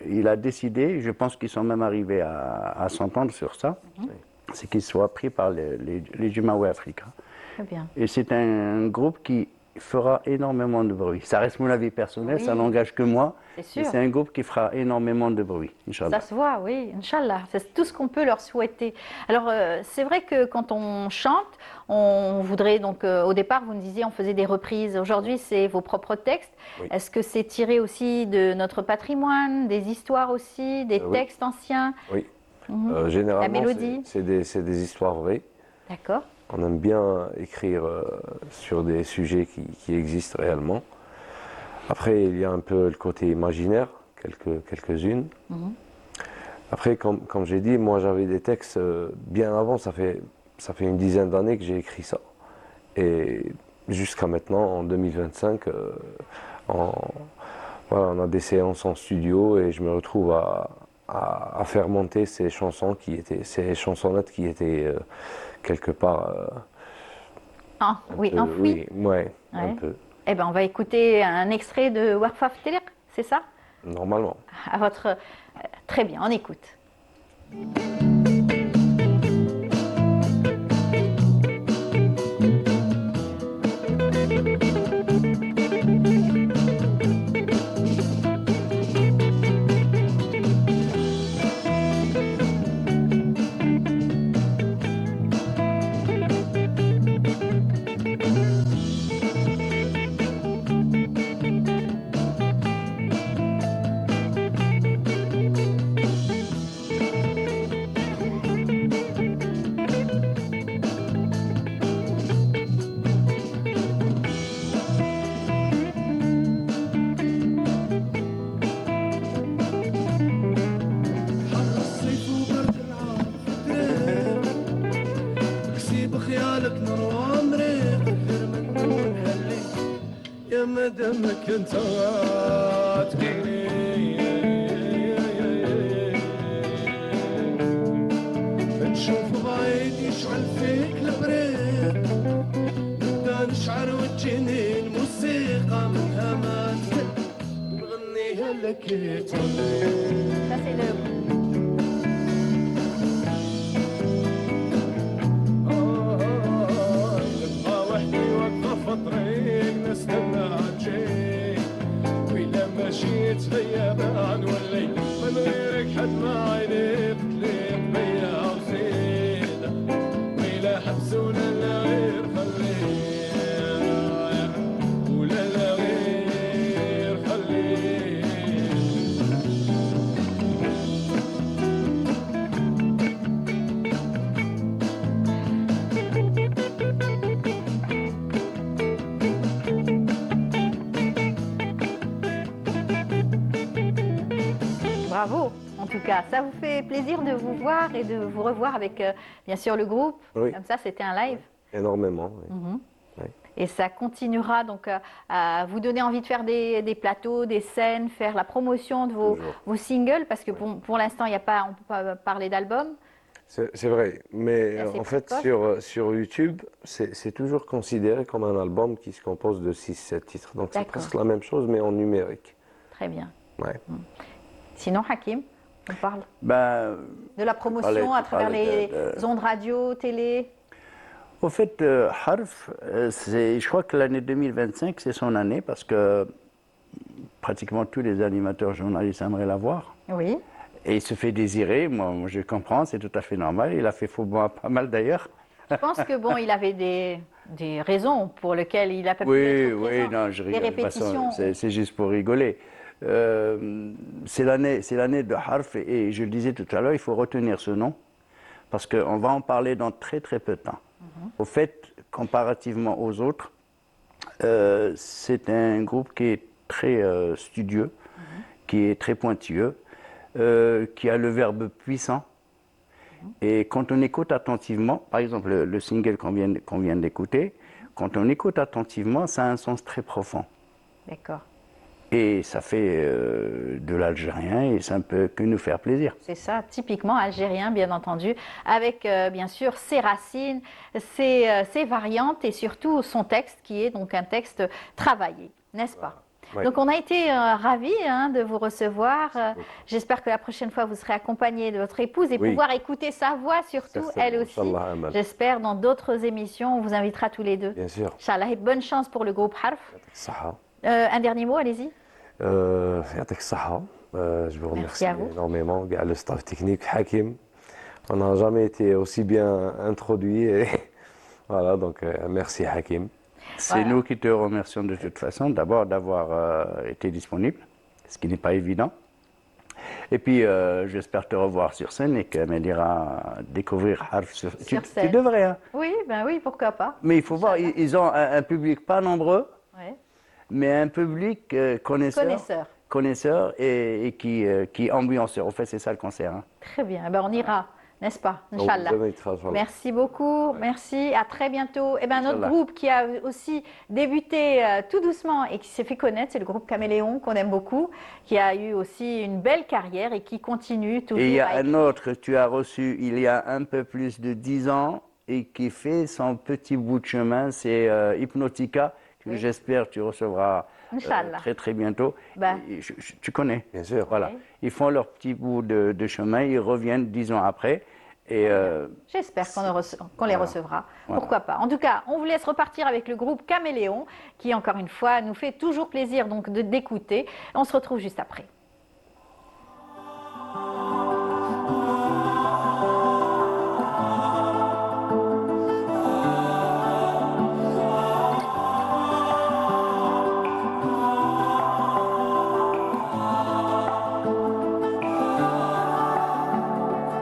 il a décidé, je pense qu'ils sont même arrivés à s'entendre sur ça, c'est qu'ils soient pris par les Jimaoui Africa. Très bien. Et c'est un groupe qui fera énormément de bruit. Ça reste mon avis personnel, Oui. ça n'engage que moi. C'est Mais sûr. c'est un groupe qui fera énormément de bruit, Inch'Allah. Ça se voit, oui, Inch'Allah. C'est tout ce qu'on peut leur souhaiter. Alors, c'est vrai que quand on chante, on voudrait, donc au départ, vous nous disiez, on faisait des reprises. Aujourd'hui, c'est vos propres textes. Oui. Est-ce que c'est tiré aussi de notre patrimoine, des histoires aussi, des Oui. textes anciens? Oui. Mhm. Généralement, La mélodie. c'est des histoires vraies. D'accord. On aime bien écrire sur des sujets qui existent réellement. Après, il y a un peu le côté imaginaire, quelques-unes. Après, comme j'ai dit, moi j'avais des textes bien avant, ça fait une dizaine d'années que j'ai écrit ça. Et jusqu'à maintenant, en 2025, voilà, on a des séances en studio et je me retrouve à faire monter ces chansonnettes qui étaient quelque part. Ah, oui, peu- enfoui. Oui, ouais, un Ouais. peu, Eh bien, on va écouter un extrait de Warfaf Teliq, c'est ça? normalement. À votre... Très bien, on écoute. حر الصيف وبرد العام كسيب خيالك نار وعمري غير من نهلي يا مدامك انت تقيني نشوف بعيد يشعل فيك البريد Ça, c'est le... مشيت غيابان والليل من غيرك حد ما عينيك تليق بيا وزيد ويلا حبس ولا لا غير خليه ولا لا غير خليه Bravo, en tout cas. Ça vous fait plaisir de vous voir et de vous revoir avec, bien sûr, le groupe. Oui. Comme ça, c'était un live. Énormément. Oui. Oui. Et ça continuera donc à vous donner envie de faire des plateaux, des scènes, faire la promotion de vos singles, parce que pour l'instant, on ne peut pas parler d'album. C'est vrai, mais assez en fait, précoce. sur YouTube, c'est toujours considéré comme un album qui se compose de 6-7 titres. Donc c'est D'accord. presque la même chose, mais en numérique. Très bien. Ouais. Sinon, Hakim, on parle Ben, de la promotion à travers les de- ondes radio, télé. au fait, Harf, je crois que l'année 2025, c'est son année parce que pratiquement tous les animateurs journalistes aimeraient la voir. Oui. Et il se fait désirer, moi je comprends, c'est tout à fait normal. Il a fait faux bon à pas mal d'ailleurs. Je pense que bon, il avait des raisons pour lesquelles il a pas pu Oui, être oui, présent. non, je rigole. Des De toute façon, répétitions. c'est juste pour rigoler. C'est l'année de Harf et je le disais tout à l'heure, il faut retenir ce nom parce qu'on va en parler dans très très peu de temps. Au fait, comparativement aux autres, c'est un groupe qui est très studieux, qui est très pointilleux, qui a le verbe puissant. Et quand on écoute attentivement, par exemple le single qu'on vient d'écouter, quand on écoute attentivement, ça a un sens très profond. D'accord. Et ça fait de l'algérien et ça ne peut que nous faire plaisir. C'est ça, typiquement algérien, bien entendu, avec bien sûr ses racines, ses variantes et surtout son texte qui est donc un texte travaillé, n'est-ce pas? Ouais. Donc on a été ravis de vous recevoir. J'espère que la prochaine fois vous serez accompagné de votre épouse et Oui. pouvoir écouter sa voix surtout, Certainement, elle aussi. Inch'Allah, Amal. J'espère dans d'autres émissions, on vous invitera tous les deux. Bien sûr. Inch'Allah, et bonne chance pour le groupe Harf. Saha. Un dernier mot, allez-y. يعطيك الصحة. Je vous remercie à vous. énormément, gars, le staff technique, Hakim. On n'a jamais été aussi bien introduit. Et voilà, donc merci Hakim. C'est Voilà. nous qui te remercions de toute façon, d'abord d'avoir été disponible, ce qui n'est pas évident. Et puis j'espère te revoir sur scène et qu'Amel ira découvrir Harf sur Sur tu scène. devrais, hein. Oui, ben oui, pourquoi pas. Mais il faut voir, ils ont un public pas nombreux, Ouais. mais un public connaisseur et qui ambianceur. En fait, c'est ça le concert. Hein. Très bien. Eh ben, on ira, n'est-ce pas? Donc, Inch'Allah. jamais de façon. Merci beaucoup. Merci. À très bientôt. Eh ben, notre Inch'Allah. groupe qui a aussi débuté tout doucement et qui s'est fait connaître, c'est le groupe Caméléon qu'on aime beaucoup, qui a eu aussi une belle carrière et qui continue toujours. Et il y a à un autre que tu as reçu il y a un peu plus de 10 ans et qui fait son petit bout de chemin, c'est Hypnotica, que j'espère tu recevras Inch'Allah. très très bientôt. Ben. Et tu connais. Bien sûr. Voilà. Oui. Ils font leur petit bout de chemin, ils reviennent 10 ans après. Et J'espère qu'on les recevra. Voilà. Pourquoi pas. En tout cas, on vous laisse repartir avec le groupe Caméléon, qui encore une fois nous fait toujours plaisir donc d'écouter. On se retrouve juste après.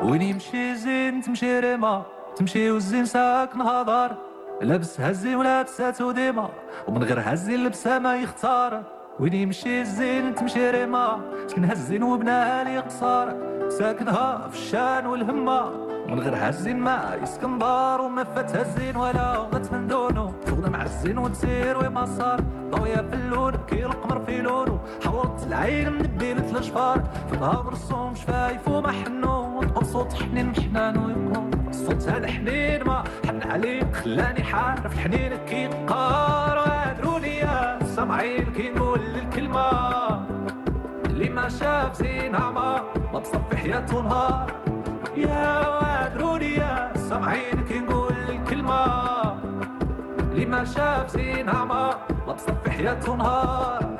وين يمشي زين تمشي ريما تمشي والزين ساكن هضار لابس هزي ولابساتو ديما ومن غير هزي لبسها ما يختار وين يمشي الزين تمشي ريما سكن هزين وبناها لي قصار ساكنها في الشان والهمة من غير هزين ما يسكن دار وما فات هزين ولا غت من دونو تغنى مع الزين وتسير وما صار ضوية في اللون كي القمر في لونو حورت العين من بين الجفار في الهضر الصوم شفايف وما حنو ونقول صوت حنين محنان ويقوم الصوت هذا حنين ما حن عليه خلاني حارف الحنين كي قار وادروني يا سامعين كي نقول الكلمة ما شاف زينها ما بصفي حياته نهار يا وادروني يا سامعين كي نقول الكلمة اللي ما شاف زينها ما بصفي حياته نهار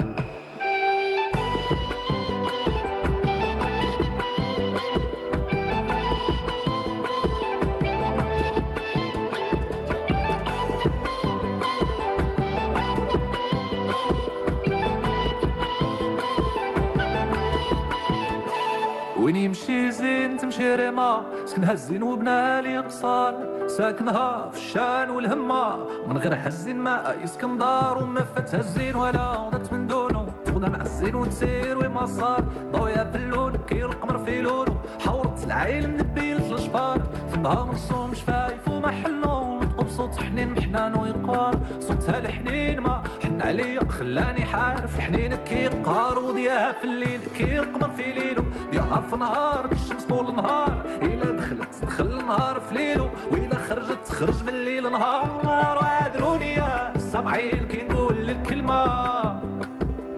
وين يمشي زين تمشي ريما سكنها الزين وبناها لي قصار ساكنها في الشان والهمة من غير هزين ما يسكن دار وما فاتها الزين ولا وضت من دونه تغنى مع الزين وتسير وما صار ضويا في اللون كي القمر في لونه حورت العين نبيل في الجبار فمها من صوم شفايف ومحلو بصوت حنين محنان ويقار صوتها الحنين ما حن عليا خلاني حارف حنين كي قار وضياها في الليل كي القمر في ليلو ضياها في نهار الشمس طول النهار إلا دخلت دخل النهار في ليلو وإلا خرجت تخرج من الليل نهار وادروني يا سامعين كي نقول الكلمة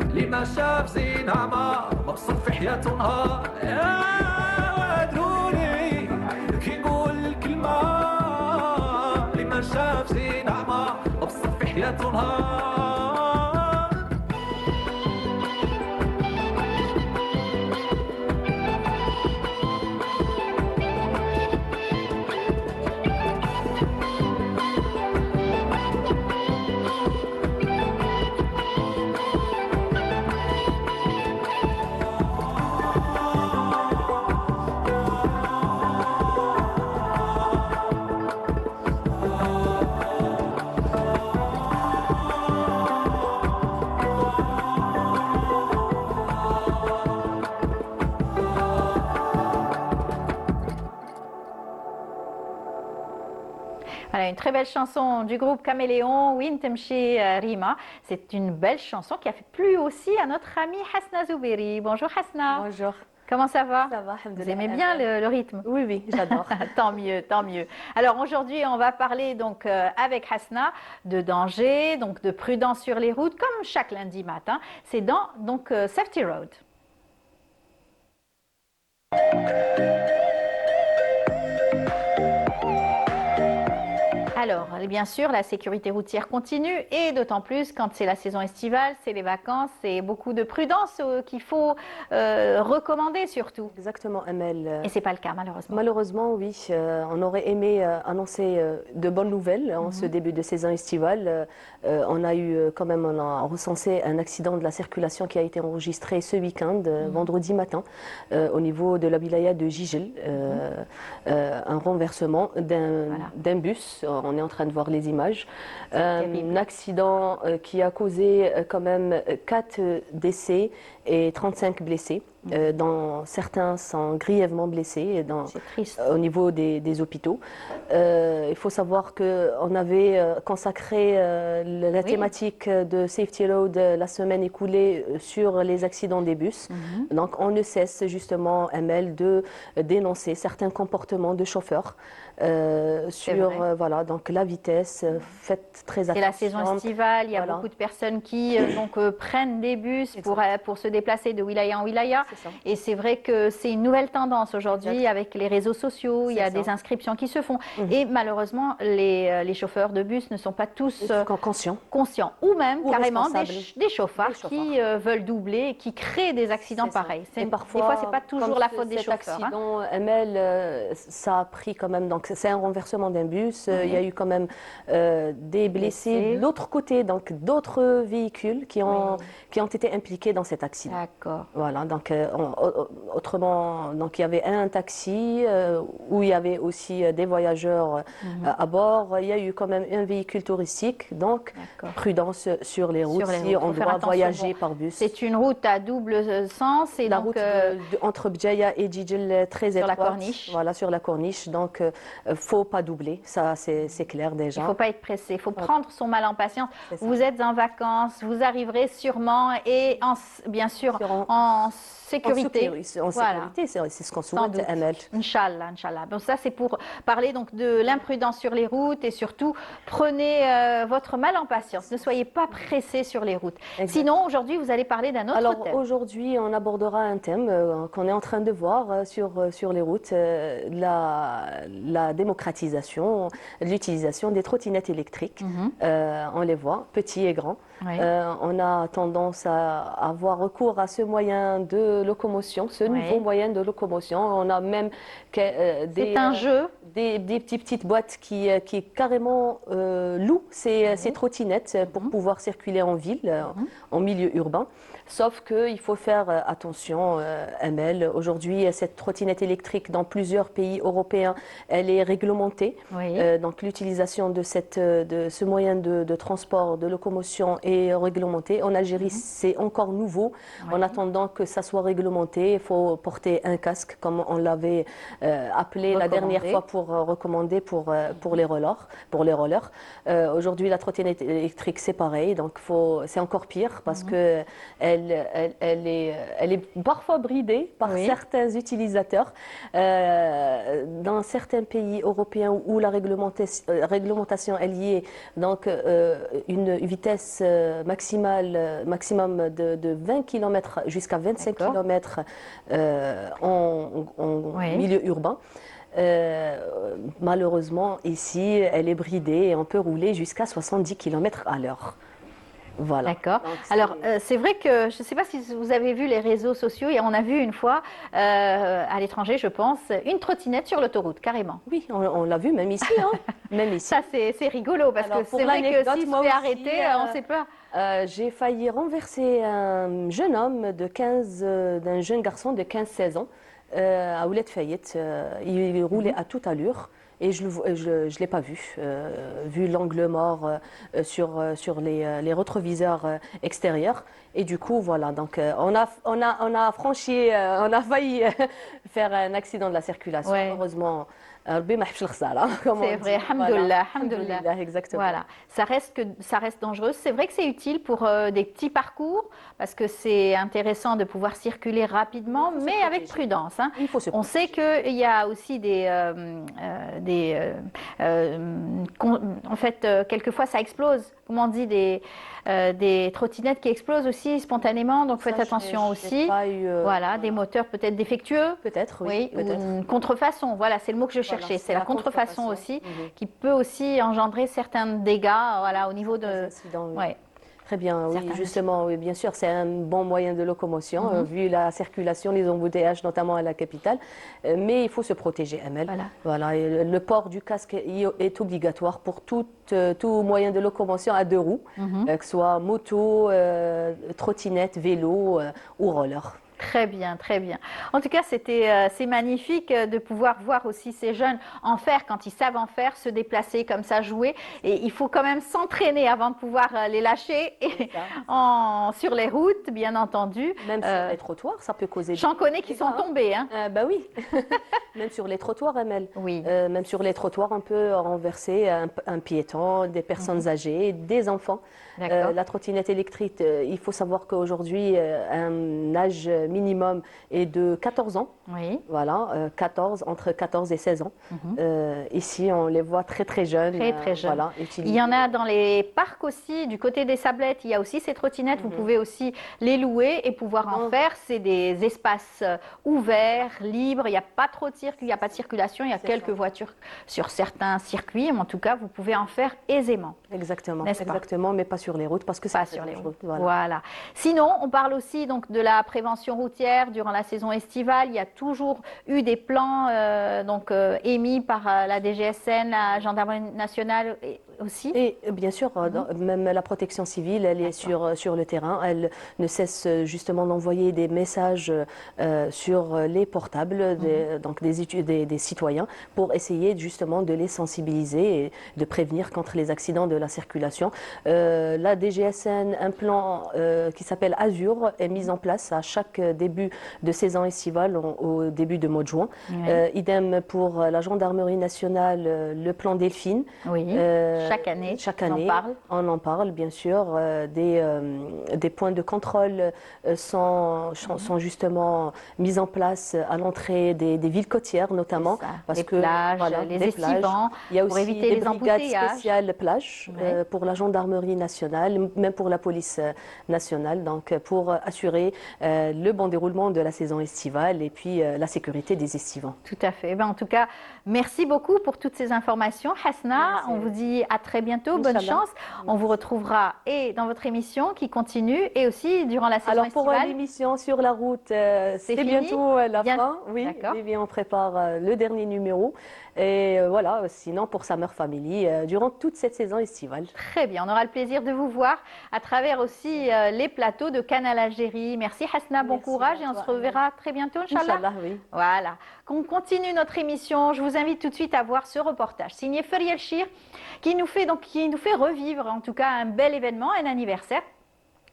اللي ما شاف زينها ما بصر في حياته نهار يا وادروني كي نقول الكلمة ما شاف زينها ما بصر في حياته نهار Voilà, une très belle chanson du groupe Caméléon, Win Temchi Rima. C'est une belle chanson qui a plu aussi à notre amie Hasna Zouberi. Bonjour Hasna. Bonjour. Comment ça va? Ça va, Vous aimez bien le rythme? Oui, oui, j'adore. Tant mieux, tant mieux. Alors aujourd'hui, on va parler donc avec Hasna de danger, donc de prudence sur les routes, comme chaque lundi matin. C'est dans donc Safety Road. Alors, bien sûr, la sécurité routière continue et d'autant plus quand c'est la saison estivale, c'est les vacances, c'est beaucoup de prudence qu'il faut recommander surtout. Exactement, Amel. Et ce n'est pas le cas malheureusement. Malheureusement, oui. On aurait aimé annoncer de bonnes nouvelles en ce début de saison estivale. On a recensé un accident de la circulation qui a été enregistré ce week-end, vendredi matin, au niveau de la wilaya de Jijel. Un renversement d'un bus. On est en train de voir les images. Un accident qui a causé quand même 4 décès et 35 blessés. Dont certains sont grièvement blessés au niveau des hôpitaux. Il faut savoir qu'on avait consacré la thématique de Safety Road la semaine écoulée sur les accidents des bus. Donc on ne cesse justement, ML, de dénoncer certains comportements de chauffeurs sur voilà, donc la vitesse. Faites très attention. C'est la saison estivale, il y a beaucoup de personnes qui prennent des bus pour se déplacer de wilaya en wilaya. Et c'est vrai que c'est une nouvelle tendance aujourd'hui avec les réseaux sociaux, il y a des inscriptions qui se font. Et malheureusement, les chauffeurs de bus ne sont pas tous conscients. Ou même carrément des chauffeurs qui veulent doubler et qui créent des accidents pareils. Des fois, ce n'est pas toujours la faute des chauffeurs. Cet accident, ML, ça a pris quand même, donc c'est un renversement d'un bus, il y a eu quand même des blessés de l'autre côté, donc d'autres véhicules qui ont été impliqués dans cet accident. D'accord. Voilà, donc autrement, donc il y avait un taxi où il y avait aussi des voyageurs à bord. Il y a eu quand même un véhicule touristique, donc prudence sur les routes si on doit voyager par bus. C'est une route à double sens et la donc, route entre Bjaya et Jijel très étroite. Sur la corniche. Voilà, sur la corniche. Donc faut pas doubler, ça c'est clair déjà. Il faut pas être pressé, il faut prendre son mal en patience. Vous êtes en vacances, vous arriverez sûrement et bien sûr en sécurité. En Voilà. sécurité, c'est ce qu'on Sans souhaite, doute. Amel. Inch'Allah, Inch'Allah. Bon, ça, c'est pour parler donc de l'imprudence sur les routes et surtout, prenez votre mal en patience. Ne soyez pas pressés sur les routes. Exact. Sinon, aujourd'hui, vous allez parler d'un autre Alors thème. aujourd'hui, on abordera un thème qu'on est en train de voir sur les routes, la démocratisation, l'utilisation des trottinettes électriques. On les voit, petits et grands. Oui. On a tendance à avoir recours à ce moyen de locomotion, ce nouveau moyen de locomotion. On a même C'est un jeu. des petites boîtes qui carrément louent ces trottinettes pour pouvoir circuler en ville, en milieu urbain. Sauf qu'il faut faire attention, Amel. Aujourd'hui, cette trottinette électrique dans plusieurs pays européens, elle est réglementée. Oui. Donc l'utilisation de ce moyen de transport, de locomotion est réglementée. En Algérie, c'est encore nouveau. En attendant que ça soit réglementé, il faut porter un casque, comme on l'avait appelé la dernière fois pour recommander pour les rollers. Aujourd'hui, la trottinette électrique, c'est pareil. Donc c'est encore pire parce que elle est parfois bridée par certains utilisateurs. Dans certains pays européens où la réglementation est liée, donc une vitesse maximum de 20 km jusqu'à 25 km en milieu urbain. Malheureusement, ici, elle est bridée et on peut rouler jusqu'à 70 km à l'heure. Voilà. D'accord. Alors, c'est vrai que, je ne sais pas si vous avez vu les réseaux sociaux, et on a vu une fois, à l'étranger, je pense, une trottinette sur l'autoroute, carrément. Oui, on l'a vu, même ici. Même ici. Ça, c'est rigolo, parce Alors, que pour c'est vrai que l'anecdote, si se moi fait aussi, arrêter, on ne sait pas. J'ai failli renverser un jeune homme d'un jeune garçon de 15-16 ans à Ouled Fayette. Il roulait à toute allure. Et je ne l'ai pas vu, vu l'angle mort sur les rétroviseurs extérieurs. Et du coup, voilà, donc on a failli faire un accident de la circulation. Heureusement, c'est vrai, alhamdoulilah, alhamdoulilah. Exactement. Voilà, ça reste dangereux. C'est vrai que c'est utile pour des petits parcours, parce que c'est intéressant de pouvoir circuler rapidement, mais avec prudence. Hein. Il faut se On sait qu'il y a aussi en fait, quelquefois ça explose. Comment on dit, des trottinettes qui explosent aussi spontanément, donc faites attention aussi. Voilà, des moteurs peut-être défectueux. Peut-être, Oui, ou une contrefaçon. Voilà, c'est le mot que je cherchais. C'est la contrefaçon aussi, qui peut aussi engendrer certains dégâts, voilà, au niveau de. Ouais. Très bien, oui, justement, oui, bien sûr, c'est un bon moyen de locomotion, vu la circulation, les embouteillages, notamment à la capitale. Mais il faut se protéger, Amel. Voilà, et le port du casque est obligatoire pour tout moyen de locomotion à deux roues, que ce soit moto, trottinette, vélo ou roller. Très bien, très bien. En tout cas, c'est magnifique de pouvoir voir aussi ces jeunes en faire, quand ils savent en faire, se déplacer comme ça, jouer. Et il faut quand même s'entraîner avant de pouvoir les lâcher sur les routes, bien entendu. Même sur les trottoirs, ça peut causer. J'en connais qui sont tombés. Hein. Bah oui, même sur les trottoirs, Amel. Oui. Même sur les trottoirs, on peut renverser un piéton, des personnes âgées, des enfants. La trottinette électrique, il faut savoir qu'aujourd'hui, un âge minimum est de 14 ans. Oui. Voilà, entre 14 et 16 ans. Ici, on les voit très très jeunes. Très jeunes. Voilà, il y en a dans les parcs aussi, du côté des Sablettes, il y a aussi ces trottinettes. Vous pouvez aussi les louer et pouvoir en faire. C'est des espaces ouverts, libres. Il n'y a pas trop de circuit, il n'y a pas de circulation. Il y a quelques voitures sur certains circuits, mais en tout cas, vous pouvez en faire aisément. Exactement, exactement, mais pas sur les routes parce que c'est pas sur les routes. Voilà. Sinon, on parle aussi donc de la prévention routière durant la saison estivale. Il y a toujours eu des plans émis par la DGSN, la gendarmerie nationale aussi. Et bien sûr, même la protection civile, elle est sur le terrain. Elle ne cesse justement d'envoyer des messages sur les portables des citoyens pour essayer justement de les sensibiliser et de prévenir contre les accidents de la circulation. La DGSN, un plan qui s'appelle Azur est mis en place à chaque début de saison estivale au début du mois de juin. Idem pour la gendarmerie nationale, le plan Delphine. Oui. chaque année, Chaque on en année, parle. on en parle, bien sûr. Des points de contrôle sont justement mis en place à l'entrée des villes côtières, notamment. C'est ça. Les plages, les des estivants, Il y a pour aussi éviter des les brigades embouteillages. spéciales plages Ouais. pour la gendarmerie nationale, même pour la police nationale, donc pour assurer le bon déroulement de la saison estivale et puis la sécurité des estivants. Tout à fait. En tout cas, merci beaucoup pour toutes ces informations. Hasna, on vous dit à très bientôt. Bonne Inch'Allah. chance. On vous retrouvera et dans votre émission qui continue et aussi durant la saison Alors pour estivale. l'émission Sur la route, c'est fini bientôt la Bien- fin. Oui, D'accord. eh bien, on prépare le dernier numéro. Et voilà, sinon pour Summer Family, durant toute cette saison estivale. Très bien. On aura le plaisir de vous voir à travers aussi les plateaux de Canal Algérie. Merci Hasna, bon Merci courage à et on toi, se reverra très bientôt, Inch'Allah. Inch'Allah, oui. Voilà. On continue notre émission. Je vous invite tout de suite à voir ce reportage signé Feriel Chir qui nous fait revivre en tout cas un bel événement, un anniversaire.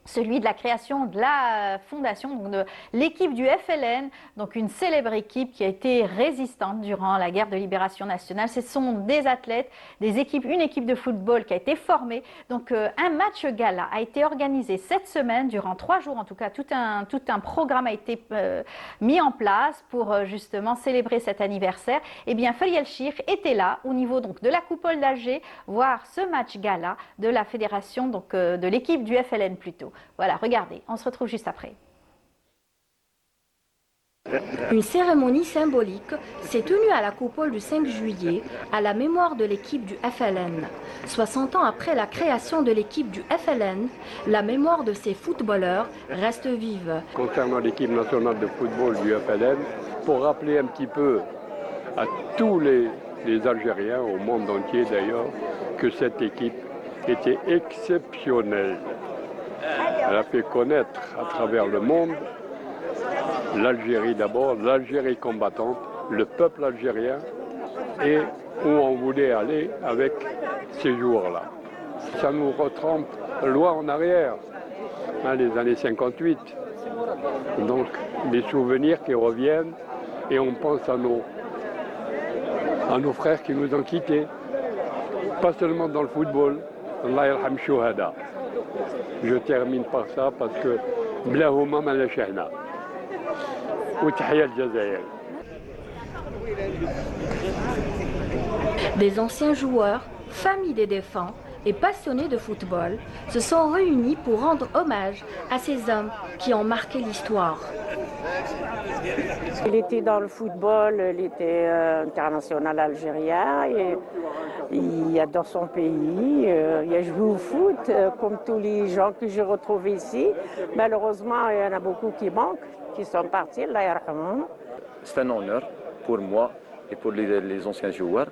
Celui de la création de la fondation, donc de l'équipe du FLN, donc une célèbre équipe qui a été résistante durant la guerre de libération nationale. Ce sont des athlètes, une équipe de football qui a été formée. Donc un match gala a été organisé cette semaine, durant 3 jours en tout cas, tout un programme a été mis en place pour justement célébrer cet anniversaire. Et bien Feriel Chir était là au niveau donc de la coupole d'Alger, voir ce match gala de la fédération, donc de l'équipe du FLN plutôt. Voilà, regardez, on se retrouve juste après. Une cérémonie symbolique s'est tenue à la coupole du 5 juillet à la mémoire de l'équipe du FLN. 60 ans après la création de l'équipe du FLN, la mémoire de ces footballeurs reste vive. Concernant l'équipe nationale de football du FLN, pour rappeler un petit peu à tous les Algériens, au monde entier d'ailleurs, que cette équipe était exceptionnelle. Elle a fait connaître à travers le monde l'Algérie d'abord, l'Algérie combattante, le peuple algérien et où on voulait aller avec ces jours-là. Ça nous retrempe loin en arrière, les années 58. Donc des souvenirs qui reviennent et on pense à nos frères qui nous ont quittés, pas seulement dans le football. Allah yarham shuhada. Je termine par ça parce que Blahoma Malachahna. Ou Tahia al-Jazair. Des anciens joueurs, familles des défunts et passionnés de football se sont réunis pour rendre hommage à ces hommes qui ont marqué l'histoire. Il était dans le football, il était international algérien et il a dans son pays, il a joué au foot comme tous les gens que j'ai retrouvés ici. Malheureusement, il y en a beaucoup qui manquent, qui sont partis, Allah yarhamhum. C'est un honneur pour moi et pour les anciens joueurs.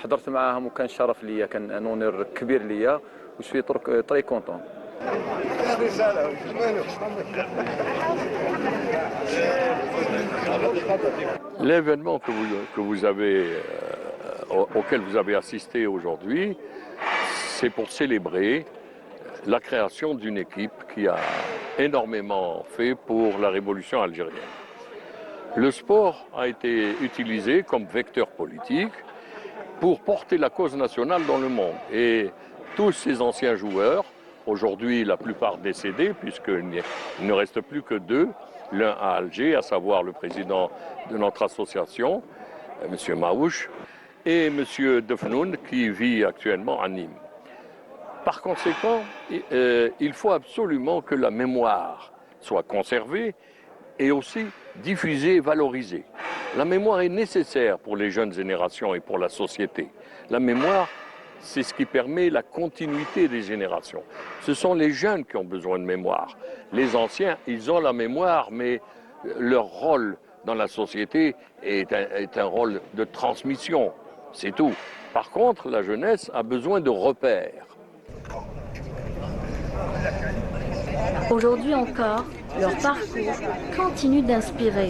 حضرت معاهم وكان شرف ليا كان ان اونور كبير ليا وشوي تري كونطون. L'événement auquel vous avez assisté aujourd'hui, c'est pour célébrer la création d'une équipe qui a énormément fait pour la révolution algérienne. Le sport a été utilisé comme vecteur politique pour porter la cause nationale dans le monde. Et tous ces anciens joueurs, aujourd'hui la plupart décédés, puisqu'il ne reste plus que 2, l'un à Alger, à savoir le président de notre association, M. Maouch, et M. Defnoun, qui vit actuellement à Nîmes. Par conséquent, il faut absolument que la mémoire soit conservée et aussi diffusée et valorisée. La mémoire est nécessaire pour les jeunes générations et pour la société. La mémoire, c'est ce qui permet la continuité des générations. Ce sont les jeunes qui ont besoin de mémoire. Les anciens, ils ont la mémoire, mais leur rôle dans la société est un rôle de transmission, c'est tout. Par contre, la jeunesse a besoin de repères. Aujourd'hui encore, leur parcours continue d'inspirer,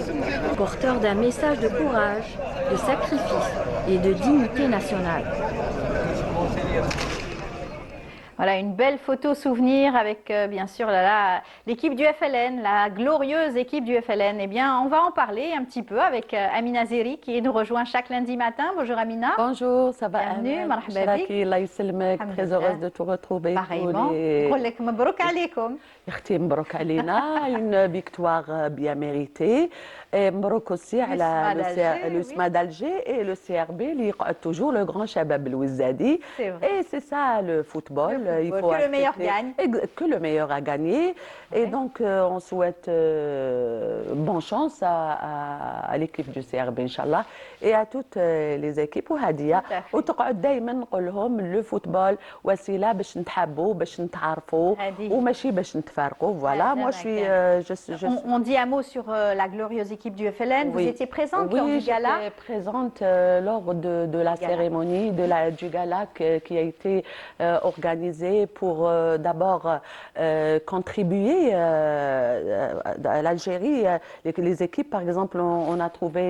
porteur d'un message de courage, de sacrifice et de dignité nationale. Voilà, une belle photo souvenir avec bien sûr l'équipe du FLN, la glorieuse équipe du FLN. Eh bien, on va en parler un petit peu avec Amina Zeri qui nous rejoint chaque lundi matin. Bonjour Amina. Bonjour, ça va? Bienvenue, marhaba bik. Allah يسلمك, très heureuse de te retrouver. Pareillement. نقول لك مبروك عليكم. اختي مبروك علينا, une victoire bien méritée. Et مبروك aussi على le SMA d'Alger et le CRB اللي يقعد toujours le grand Shabab Louizzadi. Et c'est ça le football. Il faut que le meilleur gagne. Que le meilleur a gagné. Et donc on souhaite bonne chance à l'équipe du CRB Inch'Allah et à toutes les équipes وهدية. وتقعد دائما نقول لهم le football وسيلة باش نتحابوا باش نتعرفوا وماشي باش نتفارقوا. Voilà, moi je suis On dit un mot sur la glorieuse équipe du FLN. Vous étiez présente lors du gala? Oui, j'étais présente lors de la cérémonie du gala qui a été organisé pour d'abord contribuer à l'Algérie. Les équipes, par exemple, on a trouvé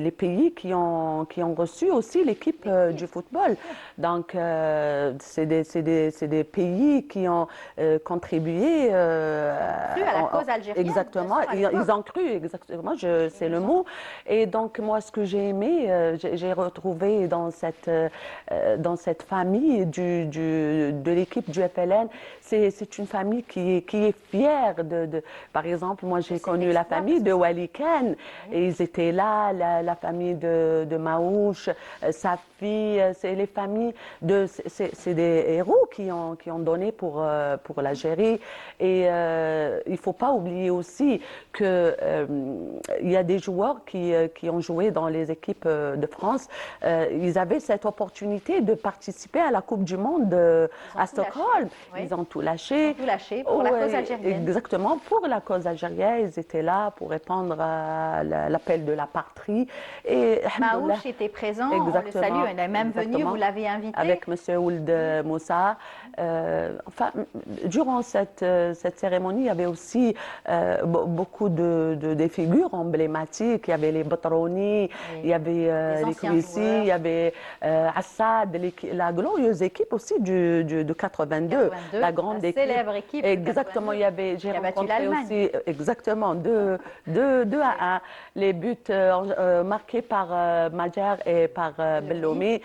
les pays qui ont reçu aussi l'équipe du football. Donc, c'est des pays qui ont contribué cru à la cause algérienne. Exactement, ils ont cru, exactement, c'est le mot. Et donc, moi, ce que j'ai aimé, j'ai retrouvé dans cette famille de l'équipe du FLN, c'est une famille qui est fière par exemple, moi j'ai connu la famille de Wali Khan, et ils étaient là, la famille de Maouche, sa fille, c'est les familles c'est des héros qui ont donné pour l'Algérie. Et il ne faut pas oublier aussi qu'il y a des joueurs qui ont joué dans les équipes de France. Ils avaient cette opportunité de participer à la Coupe du Monde à Stockholm. Ils ont tout lâché. Tout lâché pour la cause algérienne. Exactement, pour la cause algérienne. Ils étaient là pour répondre à l'appel de la patrie. Et Maouche était présent, on le salue, il est même venu, vous l'avez invité. Avec M. Ould Moussa. Enfin, durant cette cérémonie, il y avait aussi beaucoup des figures emblématiques. Il y avait les Batrouni, il y avait les Kouissi, il y avait Assad, la glorieuse équipe aussi de 82, la grande équipe. Célèbre équipe. Exactement, j'ai rencontré aussi exactement 2-1 les buts marqués par Majer et par Belloumi.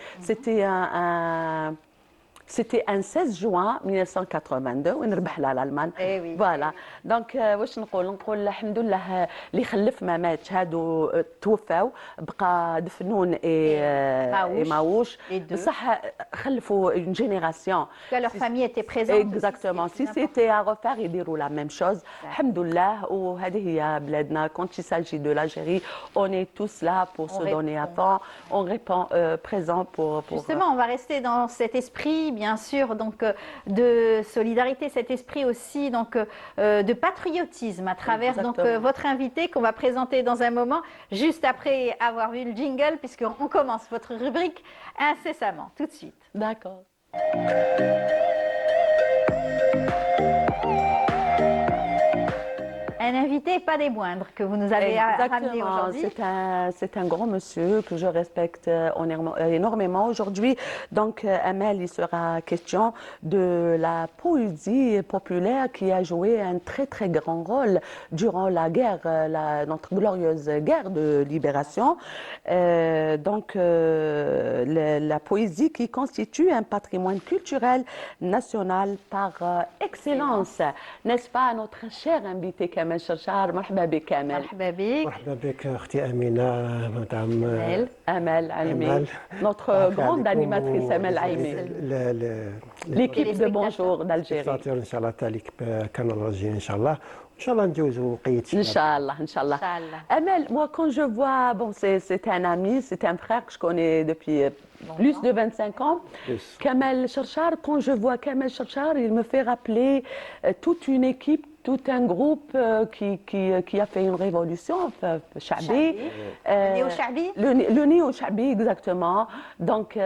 C'était un 16 juin 1982 وين ربحنا الألمان. فوالا دونك واش نقول الحمد لله اللي خلف ما ماتش هادو توفاو بقى دفنون اي ماوش بصح خلفوا une génération. Leur famille était présente. Exactement. Si c'était à refaire يديروا la même chose. الحمد لله وهذه هي بلادنا. Quand il s'agit de l'Algérie, on est tous là pour se donner à fond. On répond présent pour. Justement, on va rester dans cet esprit. Bien sûr, donc de solidarité, cet esprit aussi donc de patriotisme à travers donc votre invité qu'on va présenter dans un moment, juste après avoir vu le jingle, puisqu'on commence votre rubrique incessamment, tout de suite. D'accord. Un invité, pas des moindres, que vous nous avez ramené aujourd'hui. C'est un grand monsieur que je respecte énormément aujourd'hui. Donc, Amel, il sera question de la poésie populaire qui a joué un très très grand rôle durant la guerre, notre glorieuse guerre de libération. Donc, la poésie qui constitue un patrimoine culturel national par excellence. N'est-ce pas, notre cher invité Kamel Cherchar? مرحبا بك كامل. مرحبا بك. مرحبا بك اختي امينه مدام امل علمي. Notre grande animatrice Amel Aimi. L'équipe de Bonjour d'Algérie. ان شاء الله تاليك كانال الجزائر ان شاء الله. ان شاء الله ندوزو وقيت. Inch'Allah. Amel, moi quand je vois, bon c'est un ami, c'est un frère que je connais depuis plus de 25 ans. Kamel Cherchar, quand je vois Kamel Cherchar, il me fait rappeler toute une équipe, tout un groupe qui a fait une révolution, Chabi. Le néo-Chabi, exactement. Donc,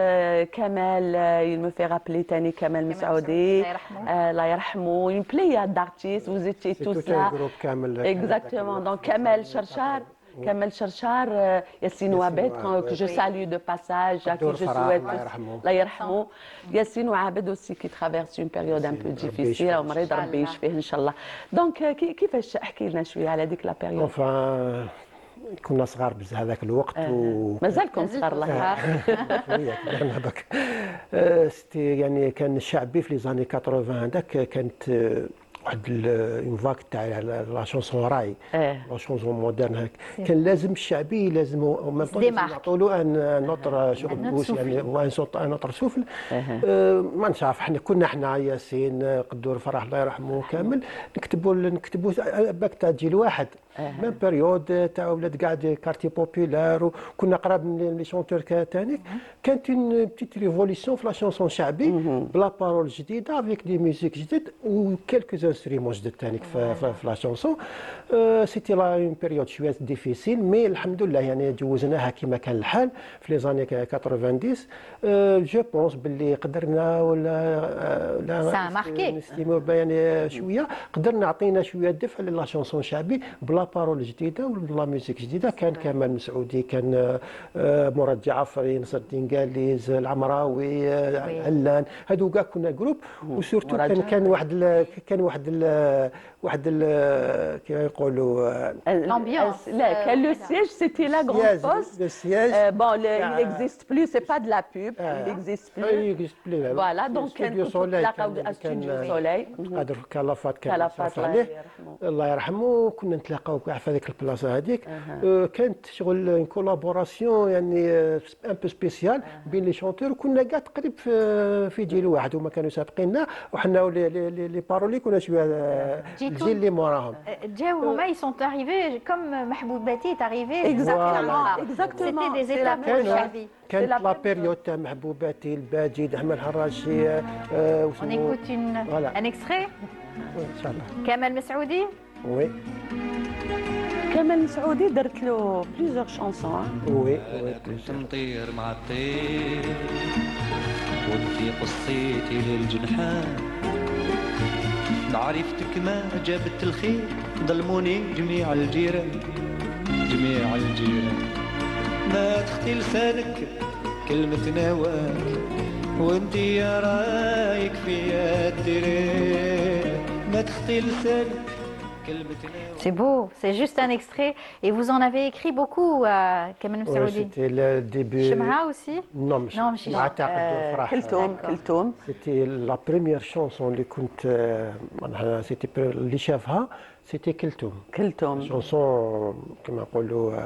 Kamel, il me fait rappeler Tani Kamel Messaoudi, Allah yarhamou, une pléiade d'artistes, vous étiez tous là. Exactement. Donc, Kamel Cherchar, Kamel Charchar, Yassine Ouabed, que je salue de passage, à qui je souhaite Allah yarhamou. Yassine Ouabed aussi qui traverse une période un peu difficile. ومريض ربي يشفيه إن شاء الله. Donc كيفاش احكي لنا شوية على ديك لا بيريود؟ Enfin, كنا صغار بزاف هذاك الوقت مازالكم صغار الله يعافيك. سيتي يعني كان الشعبي في لي زاني 80 هذاك كانت واحد اون فاك تاع لا شونسون راي لا شونسون مودرن هاك كان لازم الشعبي لازم ميم طون نعطوا له ان نوتر شغل يعني ان نوتر سوفل ما نعرف حنا ياسين قدور فرح الله يرحمه كامل نكتبوا باك تاع جيل واحد ميم بيريود تاع ولاد قاعد كارتي بوبولار وكنا قراب من لي شونتور تانيك كانت اون بتيت ريفوليسيون في لا شونسون شعبي بلا بارول جديده افيك دي ميوزيك جديد وكيلكو انسترومون جدد تانيك في لا شونسون سيتي لا اون بيريود شويه ديفيسيل مي الحمد لله يعني جوزناها كما كان الحال في لي زاني 90 جو بونس باللي قدرنا ولا سا ماركي نستيمو يعني شويه قدرنا عطينا شويه دفع للا شونسون شعبي بلا بارول جديده ولا ميوزيك جديده كان كمال مسعودي كان مراد جعفري نصر الدين قاليز العمراوي علان هادو كاع كنا جروب وسورتو كان واحد كيما يقولوا l'ambiance لا كان لو سياج سيتي لا غراند بوست le siège bon il n'existe plus c'est pas de la pub il n'existe plus voilà donc كان تلاقاو استوديو سولي قادر كلافات كان عليه الله يرحمه كنا نتلاقاو كاع في هذيك البلاصه هذيك كانت شغل اون كولابوراسيون يعني ان بو سبيسيال بين لي شونتور وكنا كاع تقريب في جيل واحد هما كانوا سابقيننا وحنا لي بارولي كنا شويه الجيل اللي موراهم جاو هما ils sont arrivés comme محبوباتي est arrivé exactement c'était des étapes pour الشعبي كانت لا بيريود تاع محبوباتي الباجي احمد الحراشي on écoute un extrait ان شاء الله كمال مسعودي وي كمال مسعودي درت له بليزيور شانسون وي كنت نطير مع الطير وانتي قصيتي للجنحان عرفتك ما جابت الخير ظلموني جميع الجيران ما تخطي لسانك كلمة نواك وانتي يا رايك فيا الديران ما تخطي لسانك كلمة نواك. C'est beau, c'est juste un extrait. Et vous en avez écrit beaucoup, Kamel Msaoudi. C'était le début. Shemra aussi? Non, مش كلثوم. C'était la première chanson اللي كنت c'était اللي شافها c'était كلثوم. chanson كما نقولوا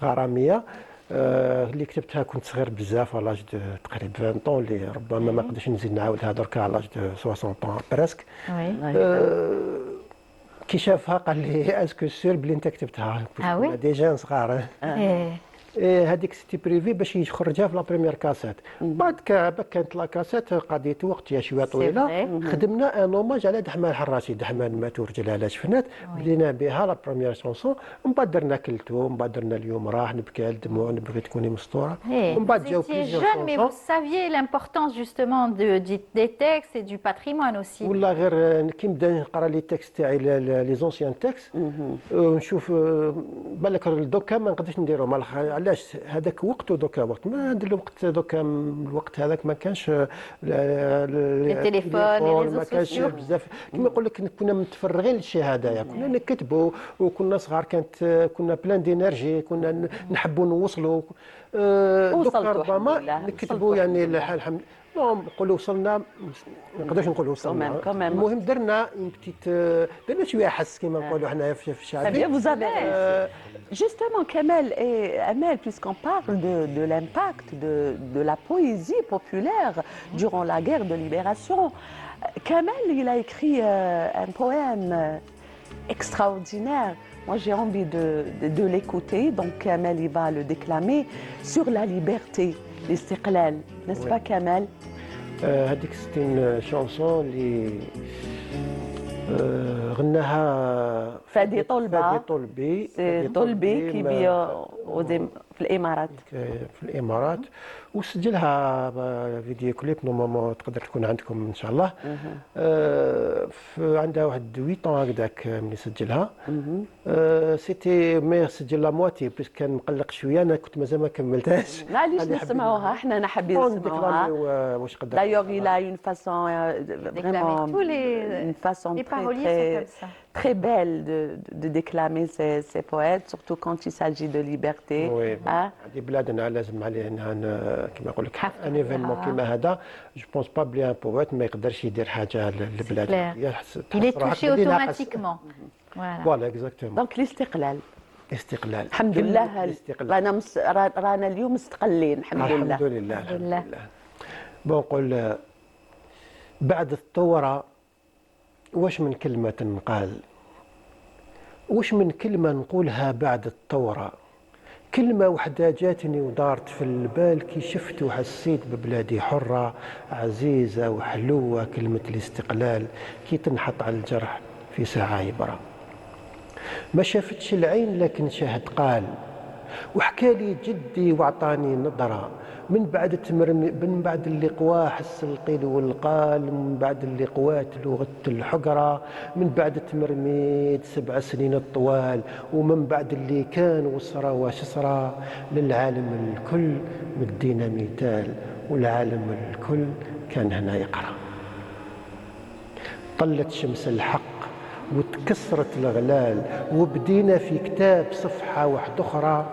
غرامية. اللي كتبتها كنت صغير بزاف على لاج تقريبا 20 اللي ربما ما نقدرش نزيد نعاودها دركا على لاج 60 بريسك. كي شافها قال لي اسكو سير بلي انت كتبتها كنا ديجا صغار هذيك سيتي بريفي باش يخرجها في لا بريمير كاسيت بعد كانت لا كاسيت قضيه وقت يا شويه طويله خدمنا ان اوماج على دحمان الحراشي دحمان ماتور جلاله شفنات بدينا بها لا بريمير شونسون ومن بعد درنا كلثوم من بعد درنا اليوم راح نبكي الدموع نبغي تكوني مسطوره ومن بعد جاو بليزيور jeune mais vous saviez l'importance justement des textes et du patrimoine aussi. ولا غير كي نبدا نقرا لي تكست تاعي لي زونسيان تكست ونشوف بالك دوكا ما نقدرش نديرهم علاش هذاك وقته دوكا وقت ما ندير الوقت دوكا الوقت هذاك ما كانش التليفون ما كانش بزاف كما نقول لك كنا متفرغين للشيء هذايا كنا نكتبوا وكنا صغار كنا بلان دينيرجي كنا نحبوا نوصلوا دوكا ربما نكتبوا يعني الحمد نقولوا وصلنا ما نقدرش نقولوا وصلنا المهم درنا درنا شويه حس كما نقولوا حنايا في الشعب. Vous avez justement Kamel et Amel, puisqu'on parle de l'impact de la poésie populaire durant la guerre de libération, Kamel il a écrit un poème extraordinaire. Moi j'ai envie de l'écouter, donc Kamel il va le déclamer sur la liberté. الاستقلال n'est-ce pas Kamel؟ هذيك ستين شانسون اللي غناها فادي طلبة. فادي طلبي. سي طلبي qui vit في الامارات. في الامارات وسجلها فيديو كليب نورمالمون تقدر تكون عندكم ان شاء الله. عندها واحد 8 طون هكذاك ملي سجلها. سيتي مي سجل لا مواتي بس كان مقلق شويه، انا كنت مازال ما كملتهاش. معليش نسمعوها، احنا حابين نسمعوها. واش قدر D'ailleurs, il a une façon vraiment, tous une façon les très, paroliers sont comme ça. très belle de déclamer ses poètes, surtout quand il s'agit de liberté. وي hein. هذه بلادنا لازم علينا كما نقول لك ان ايفينمون كيما هذا. جو بونس با بلي ان بويت ما يقدرش يدير حاجه للبلاد. Il est touché automatiquement. Voilà. فوالا اكزاكتومون. دونك الاستقلال. استقلال. الحمد لله رانا اليوم مستقلين الحمد لله. الحمد لله الحمد لله. بنقول بعد الثورة واش من كلمة تنقال، واش من كلمة نقولها بعد الثورة. كلمة وحدة جاتني ودارت في البال كي شفت وحسيت ببلادي حرة عزيزة وحلوة. كلمة الاستقلال كي تنحط على الجرح في ساعة يبرى. ما شافتش العين لكن شاهد قال، وحكالي جدي وعطاني نظرة. من بعد اللي قواه حس القيل والقال، من بعد اللي قوات لغة الحقرة، من بعد تمرميت 7 سنين الطوال، ومن بعد اللي كان وصرا وشسرا. للعالم الكل مدينا مثال، والعالم الكل كان هنا يقرأ. طلت شمس الحق وتكسرت الغلال، وبدينا في كتاب صفحة واحدة أخرى،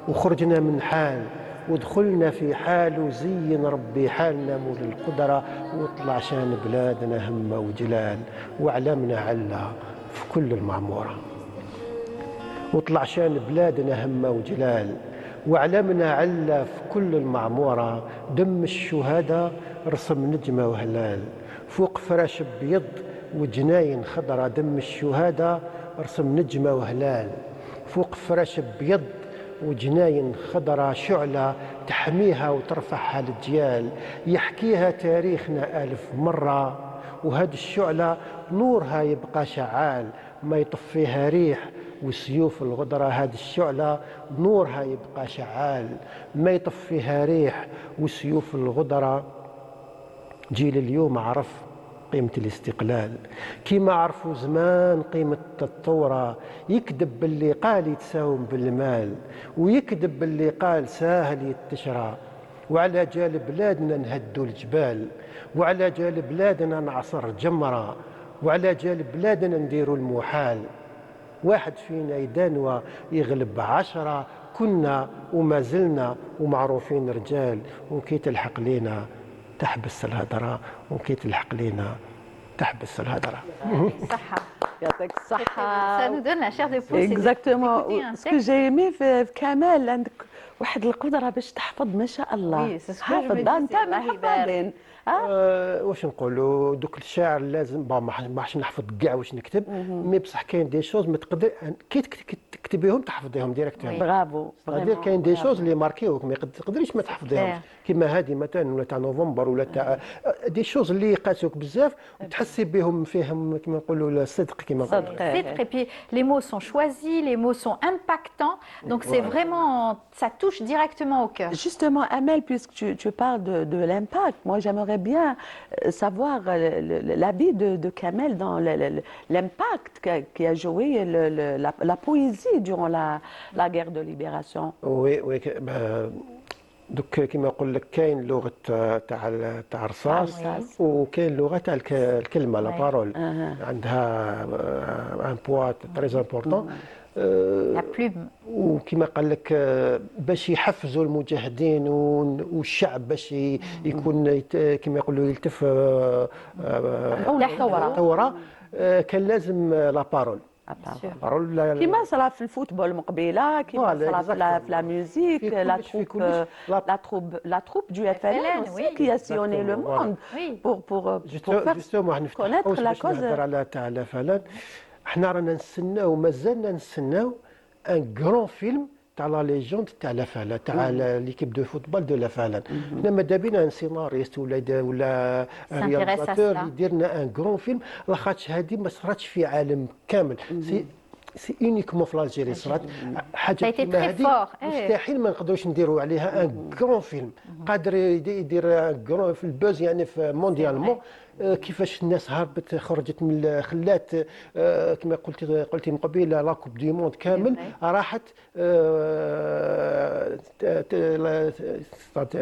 وخرجنا من حال ودخلنا في حال، وزين ربي حالنا مول القدرة. وطلع شان بلادنا همة وجلال، وعلمنا علا في كل المعمورة. وطلع شان بلادنا همة وجلال، وعلمنا علا في كل المعمورة. دم الشهداء رسم نجمة وهلال، فوق فراش بيض وجناين خضرة. دم الشهداء رسم نجمة وهلال، فوق فراش بيض وجناين خضرة. شعلة تحميها وترفعها للجيال، يحكيها تاريخنا 1000 مرة. وهاد الشعلة نورها يبقى شعال، ما يطفيها ريح وسيوف الغدرة. هاد الشعلة نورها يبقى شعال، ما يطفيها ريح وسيوف الغدرة. جيل اليوم عرف قيمة الاستقلال كيما عرفوا زمان قيمة الثورة. يكذب باللي قال يتساوم بالمال، ويكذب باللي قال ساهل يتشرى. وعلى جال بلادنا نهدوا الجبال، وعلى جال بلادنا نعصر جمرة، وعلى جال بلادنا نديروا المحال. واحد فينا يدانوا يغلب 10، كنا وما زلنا ومعروفين رجال. وكي تلحق لينا تحبس الهدرة، وكي تلحق لينا تحبس الهدرة. صحة. يعطيك الصحة. Ça nous donne la chair de poule. Exactement. Ce que j'ai aimé في كمال عندك واحد القدرة باش تحفظ ما شاء الله. حافظ انت من حفاظين. واش نقولوا دوك الشعر لازم ما راحش نحفظ كاع واش نكتب، مي بصح كاين دي شوز ما تقدر كي تكتبيهم تحفظيهم ديريكتومون. برافو. غادي كاين دي شوز اللي ماركيوك ما تقدريش ما تحفظيهمش، كيما هذه مثلا ولا تاع نوفمبر ولا تاع دي شوز اللي يقاسوك بزاف وتحسي بهم فيهم كيما نقولوا الصدق كيما نقولوا الصدق. Et puis les mots sont choisis, les mots sont impactants, donc c'est vraiment ça touche directement au cœur. Justement, Amel, puisque tu parles de l'impact, moi j'aimerais bien savoir l'avis de Kamel dans l'impact qui a joué la poésie durant la guerre de libération. Oui, oui. دوك كما نقول لك كاين لغه تاع الرصاص وكاين لغه تاع الكلمه لا بارول عندها ان بوا تري امبورطون. وكما قال لك باش يحفزوا المجاهدين والشعب باش يكون كما يقولوا يلتف الثوره كان لازم لا بارول. كيما صرا في الفوتبول مقبيله، كيما صرا في لا ميوزيك، la troupe du FLN aussi qui a sillonné le monde pour connaître la cause. على تاع الفلان احنا رانا نستناو مازلنا نستناو ان غران فيلم تاع لا ليجوند تاع لا فالان تاع ليكيب دو فوتبال دو لا فالان. حنا ماذا بينا ان سيناريست ولا رياليزاتور يدير لنا ان كرون فيلم، لاخاطش هذه ما صراتش في عالم كامل. سي اونيكمون في الجيري صرات حاجه كيما هذه مستحيل ما نقدروش نديروا عليها ان كرون فيلم. قادر يدير كرون في البوز يعني في مونديالمون. كيفاش الناس هربت خرجت من خلات كما قلتي من قبيل لا كوب دي موند كامل راحت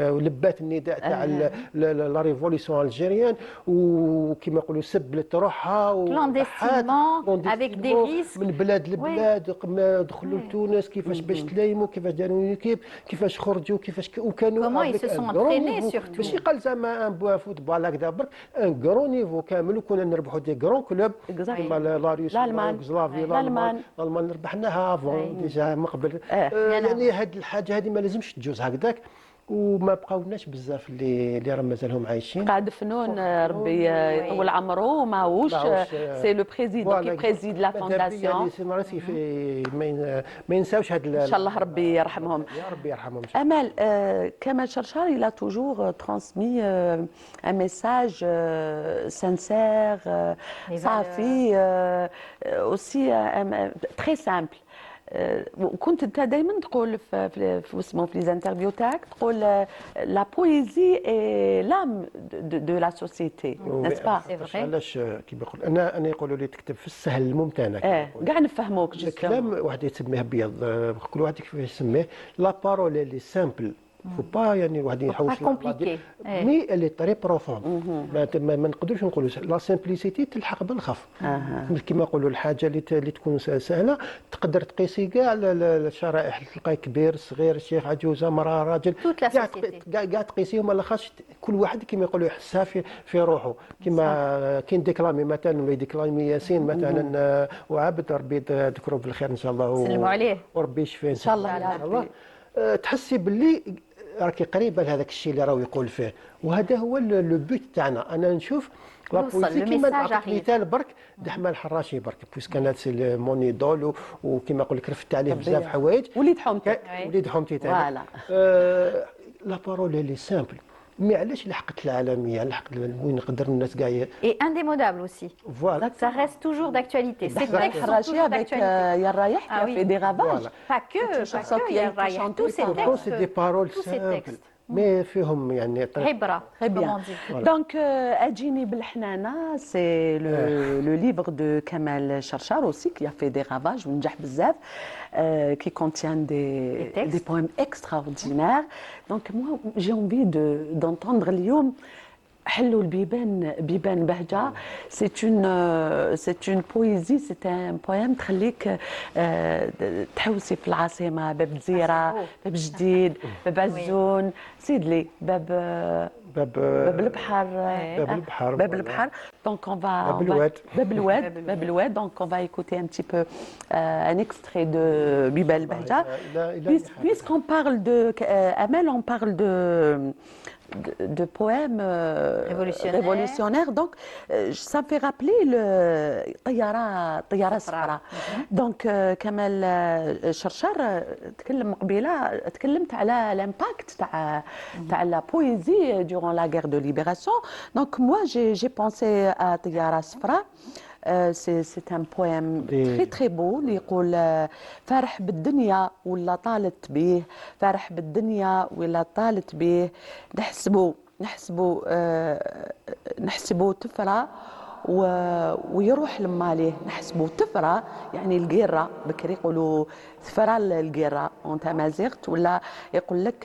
لبات النداء تاع لا ريفوليسيون الجيريان وكما يقولوا سبلت روحها كلانديستينمون افيك دي ريسك من بلاد لبلاد دخلوا لتونس كيفاش باش تلايموا كيفاش داروا ليكيب كيفاش خرجوا كيفاش وكانوا كومون ils se sont entraînés surtout ماشي قال زعما ان بوا فوتبال هكذا برك ان كرون نيفو كامل وكنا نربحوا دي كرون كلوب كيما لا روسيا الالمان ربحناها افون ديجا من قبل يعني هذه الحاجه هذه ما لازمش تجوز هكذاك وما بقاوناش بزاف اللي راه مازالهم عايشين قاعد فنون ربي يطول عمره ماهوش سي لو بريزيدون كي بريزيد لا فونداسيون ما ينساوش هذا ان شاء الله ربي يرحمهم يا ربي يرحمهم. امال كمال شرشار il a toujours transmis un message sincère صافي aussi très simple. كنت انت دائما تقول في اسمه في ليزانترفيو تاعك تقول لا بويزي اي لام دو لا سوسيتي ناس با علاش كيما يقول انا يقولوا لي تكتب في السهل الممتنع كاع نفهموك الكلام واحد يسميه ابيض كل واحد كيفاش يسميه لا بارول اللي سامبل فو با يعني واحد يحوش مي اللي طري بروفوند ما نقدروش نقولوا لا سامبليسيتي تلحق بالخف كما يقولوا الحاجه اللي تكون سهله تقدر تقيسي كاع الشرائح تلقاي كبير صغير شيخ عجوزه مراه راجل كاع تقيسيهم على خاطر كل واحد كما يقولوا يحسها في روحه كما كاين ديكلامي مثلا ولا ديكلامي ياسين مثلا وعبد ربي يذكره بالخير ان شاء الله سلموا عليه وربي يشفيه ان شاء الله تحسي باللي راكي قريبه لهذاك الشيء اللي راهو يقول فيه وهذا هو لو بوت تاعنا. انا نشوف لا بويزي كيما نعطيك مثال برك دحمه الحراشي برك بويس كانت سي مون ايدول وكيما نقول لك رفدت عليه بزاف حوايج وليد حومتي تاعي لا بارول اللي سامبل مي علاش لحقت العالميه لحقت وين نقدر الناس كاع اي انديمودابل اوسي فوالا ça reste toujours d'actualité c'est الحراشي avec يا الرايح qui a fait des ravages pas que يا الرايح tous ces textes c'est des paroles simples mais فيهم يعني عبره دونك اجيني بالحنانه سي لو ليفر دو كمال شرشار aussi qui a fait des ravages ونجح بزاف qui contient des poèmes extraordinaires. Donc moi j'ai envie d'entendre اليوم حلوا البيبان بيبان بهجة. c'est une poésie, c'est un poème تخليك تحوسي في العاصمة باب الزيرة باب جديد باب عزون سيد لي باب البحر باب البحر donc on va باب الواد donc on va écouter un petit peu un extrait de بيبان بهجة puisqu'on parle de Amel, on parle de poèmes révolutionnaires. Donc, ça me fait rappeler le طيارة صفراء. Donc, كمال شرشار تكلمت على l'impact تاع la poésie durant la guerre de libération. Donc, moi, j'ai pensé à طيارة صفراء. C'est un poème très très beau اللي يقول فرح بالدنيا ولا طالت بيه فرح بالدنيا ولا طالت بيه نحسبو تفرة ويروح لماليه نحسبو تفرة يعني القيرة بكري يقولوا ثفرة القيرة انت مازيغت ولا يقول لك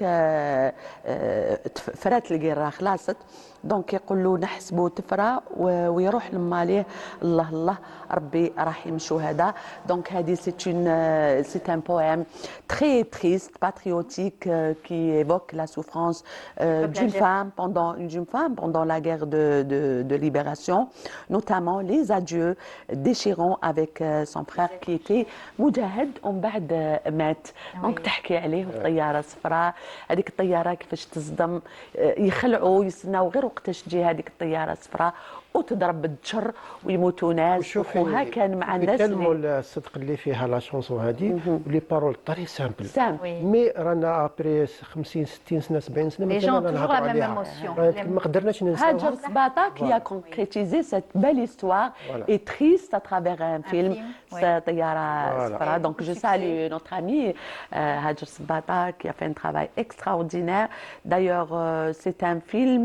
فرات القيرة خلاصت دونك يقولوا نحسبوا تفرة ويروح لماليه الله الله ربي راح يمشوا هذا. دونك هذه c'est un poème très triste patriotique qui évoque la souffrance d'une femme pendant la guerre de libération, notamment les adieux déchirants avec son frère qui était مجاهد ومن بعد مات. دونك تحكي عليه الطيارة الصفراء هذيك الطيارة كيفاش تصدم يخلعوا يستناو غير وقتاش تجي هذيك الطيارة الصفراء وتضرب بالدشر ويموتوا ناس وخوها كان مع الناس تلموا الصدق اللي فيها لا شونسون هذه ولي بارول طري سامبل مي رانا ابري 50 60 سنه 70 سنه لي جون توجور لا ميم ايموسيون ما قدرناش ننساوها. هاجر صباطا qui a concrétisé cette belle histoire et triste à travers un film طيارة صفراء. Donc je salue notre ami Hajar Sabata qui a fait un travail extraordinaire. D'ailleurs c'est un film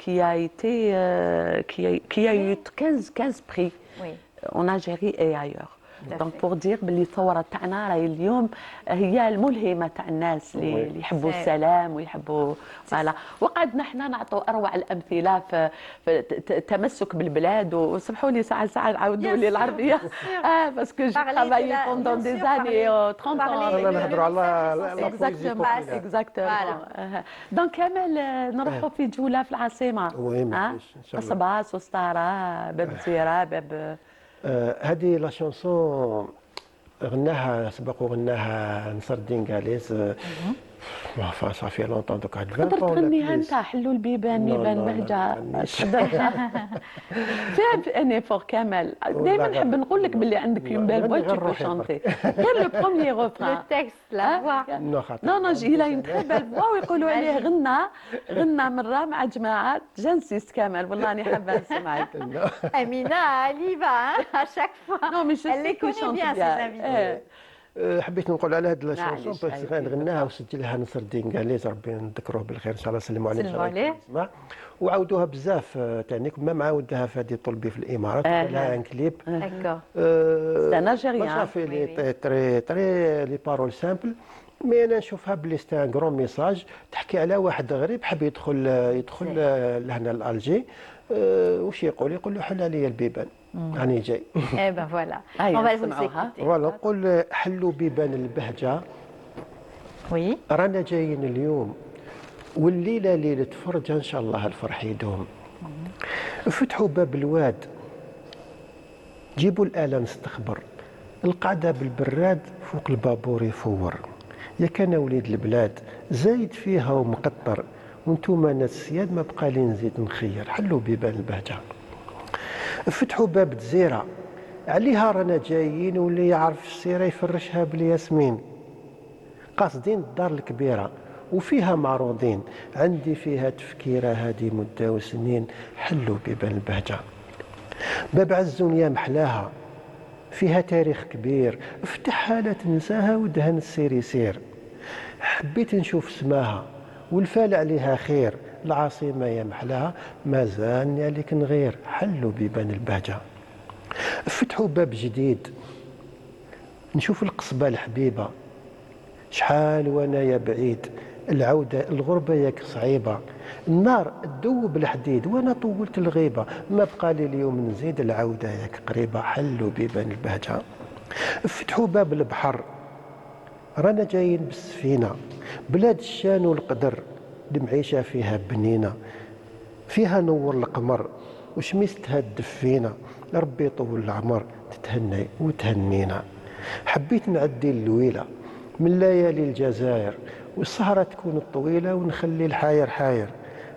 qui a été qui a eu 15 prix en Algérie et ailleurs. دونك بور دير باللي الثوره تاعنا راهي اليوم هي الملهمه تاع الناس اللي يحبوا السلام ويحبوا فوالا. وقعدنا احنا نعطوا اروع الامثله في التمسك بالبلاد. وسمحوا لي ساعه عاودوا لي العربيه باسكو جي ترافايي بوندون دي زاني 30 انا نهضروا على اكزاكتومون. دونك كامل نروحوا في جوله في العاصمه قصباص وسطاره باب الزيره باب هذه لا شونسون غناها سبق وغناها نصر الدين قاليز صافي لونطون دوك هاد تقدر تغنيها انت حلوا البيبان ميبان بهجه تقدر فيها اني فور كامل. دائما نحب نقول لك باللي عندك يوم بال بوي تو شونتي غير لو بروميير ريفران لو تكست لا نو جي لا اون تري بال فوا ويقولوا عليه غنى مره مع جماعه جنسيس كامل. والله راني حابه نسمعك. امينه ليفا à chaque fois non mais je elle les connaît bien ces invités. حبيت نقول على هاد لا شونسون باش غنغناها وسجلها نصر الدين قاليز ربي نذكروه بالخير ان شاء الله. سلموا عليه وعاودوها بزاف تانيك ما عاودها في هذه طلبي في الامارات لها ان كليب سي نيجيريان صافي لي تري لي بارول سامبل. مي انا نشوفها بلي ستا ان كرون ميساج تحكي على واحد غريب حب يدخل لهنا لالجي. واش يقول له حل لي البيبان راني جاي. اي بن فوالا اون فا نسمعوها. فوالا نقول حلوا بيبان البهجه وي رانا جايين اليوم والليله ليله فرجه ان شاء الله الفرح يدوم. فتحوا باب الواد جيبوا الآلة نستخبر القعده بالبراد فوق البابور يفور. يا كان وليد البلاد زايد فيها ومقطر وانتوما ناس السياد ما بقى لي نزيد نخير. حلوا بيبان البهجه فتحوا باب الجزيره عليها رانا جايين واللي يعرف السيره يفرشها بالياسمين. قاصدين الدار الكبيره وفيها معروضين عندي فيها تفكيره هذه مده وسنين. حلوا بيبان البهجه باب عزون يا محلاها فيها تاريخ كبير. افتحها لا تنساها ودهن السير يسير. حبيت نشوف سماها والفال عليها خير. العاصمه يا محلاها ما زالني عليك نغير. حلوا بيبان البهجه فتحوا باب جديد نشوف القصبه الحبيبه. شحال وانا يا بعيد العوده الغربه ياك صعيبه. النار تذوب الحديد وانا طولت الغيبه. ما بقى لي اليوم نزيد العوده ياك قريبه. حلوا بيبان البهجه فتحوا باب البحر رانا جايين بالسفينه. بلاد الشان والقدر المعيشه فيها بنينه. فيها نور القمر وشميستها الدفينه. ربي يطول العمر تتهني وتهنينا. حبيت نعدي اللويله من ليالي الجزائر والسهره تكون الطويله ونخلي الحاير حاير.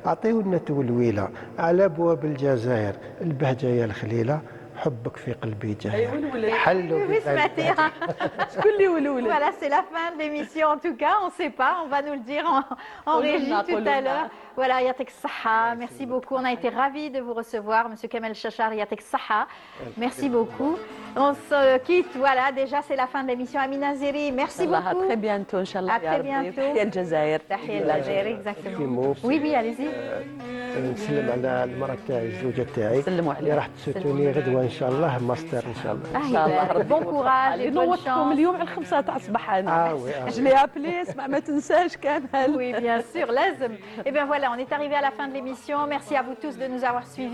اعطيونا تولويله على ابواب الجزائر. البهجه يا الخليله حبك في قلبي جاهر. حلوا بسمعتيها شكون اللي ولولت. Voilà, c'est la fin de l'émission en tout cas, on ne sait pas, on va nous le dire en régie tout à l'heure. Voilà, Yatek Saha, merci beaucoup. On a été ravis de vous recevoir, Monsieur Kamel Chachar, Yatek Saha. Merci beaucoup. On se quitte, voilà, déjà c'est la fin de l'émission. Amina Zeri, merci beaucoup. À très bientôt, Inch'Allah. À très bientôt. Tahia الجزائر. Tahia الجزائر, exactement. Oui, oui, allez-y. نسلم على المراه تاعي الزوجه تاعي اللي راح تسوتوني غدوه ان شاء الله ماستر ان شاء الله. ان شاء الله ربي بون كوراج et bonne chance. اليوم على 5 تاع الصباح انا. Je l'ai appelé, اسمع ما تنساش كامل. Oui, bien sûr, لازم. Et bien voilà, on est arrivé à la fin de l'émission. Merci à vous tous de nous avoir suivis.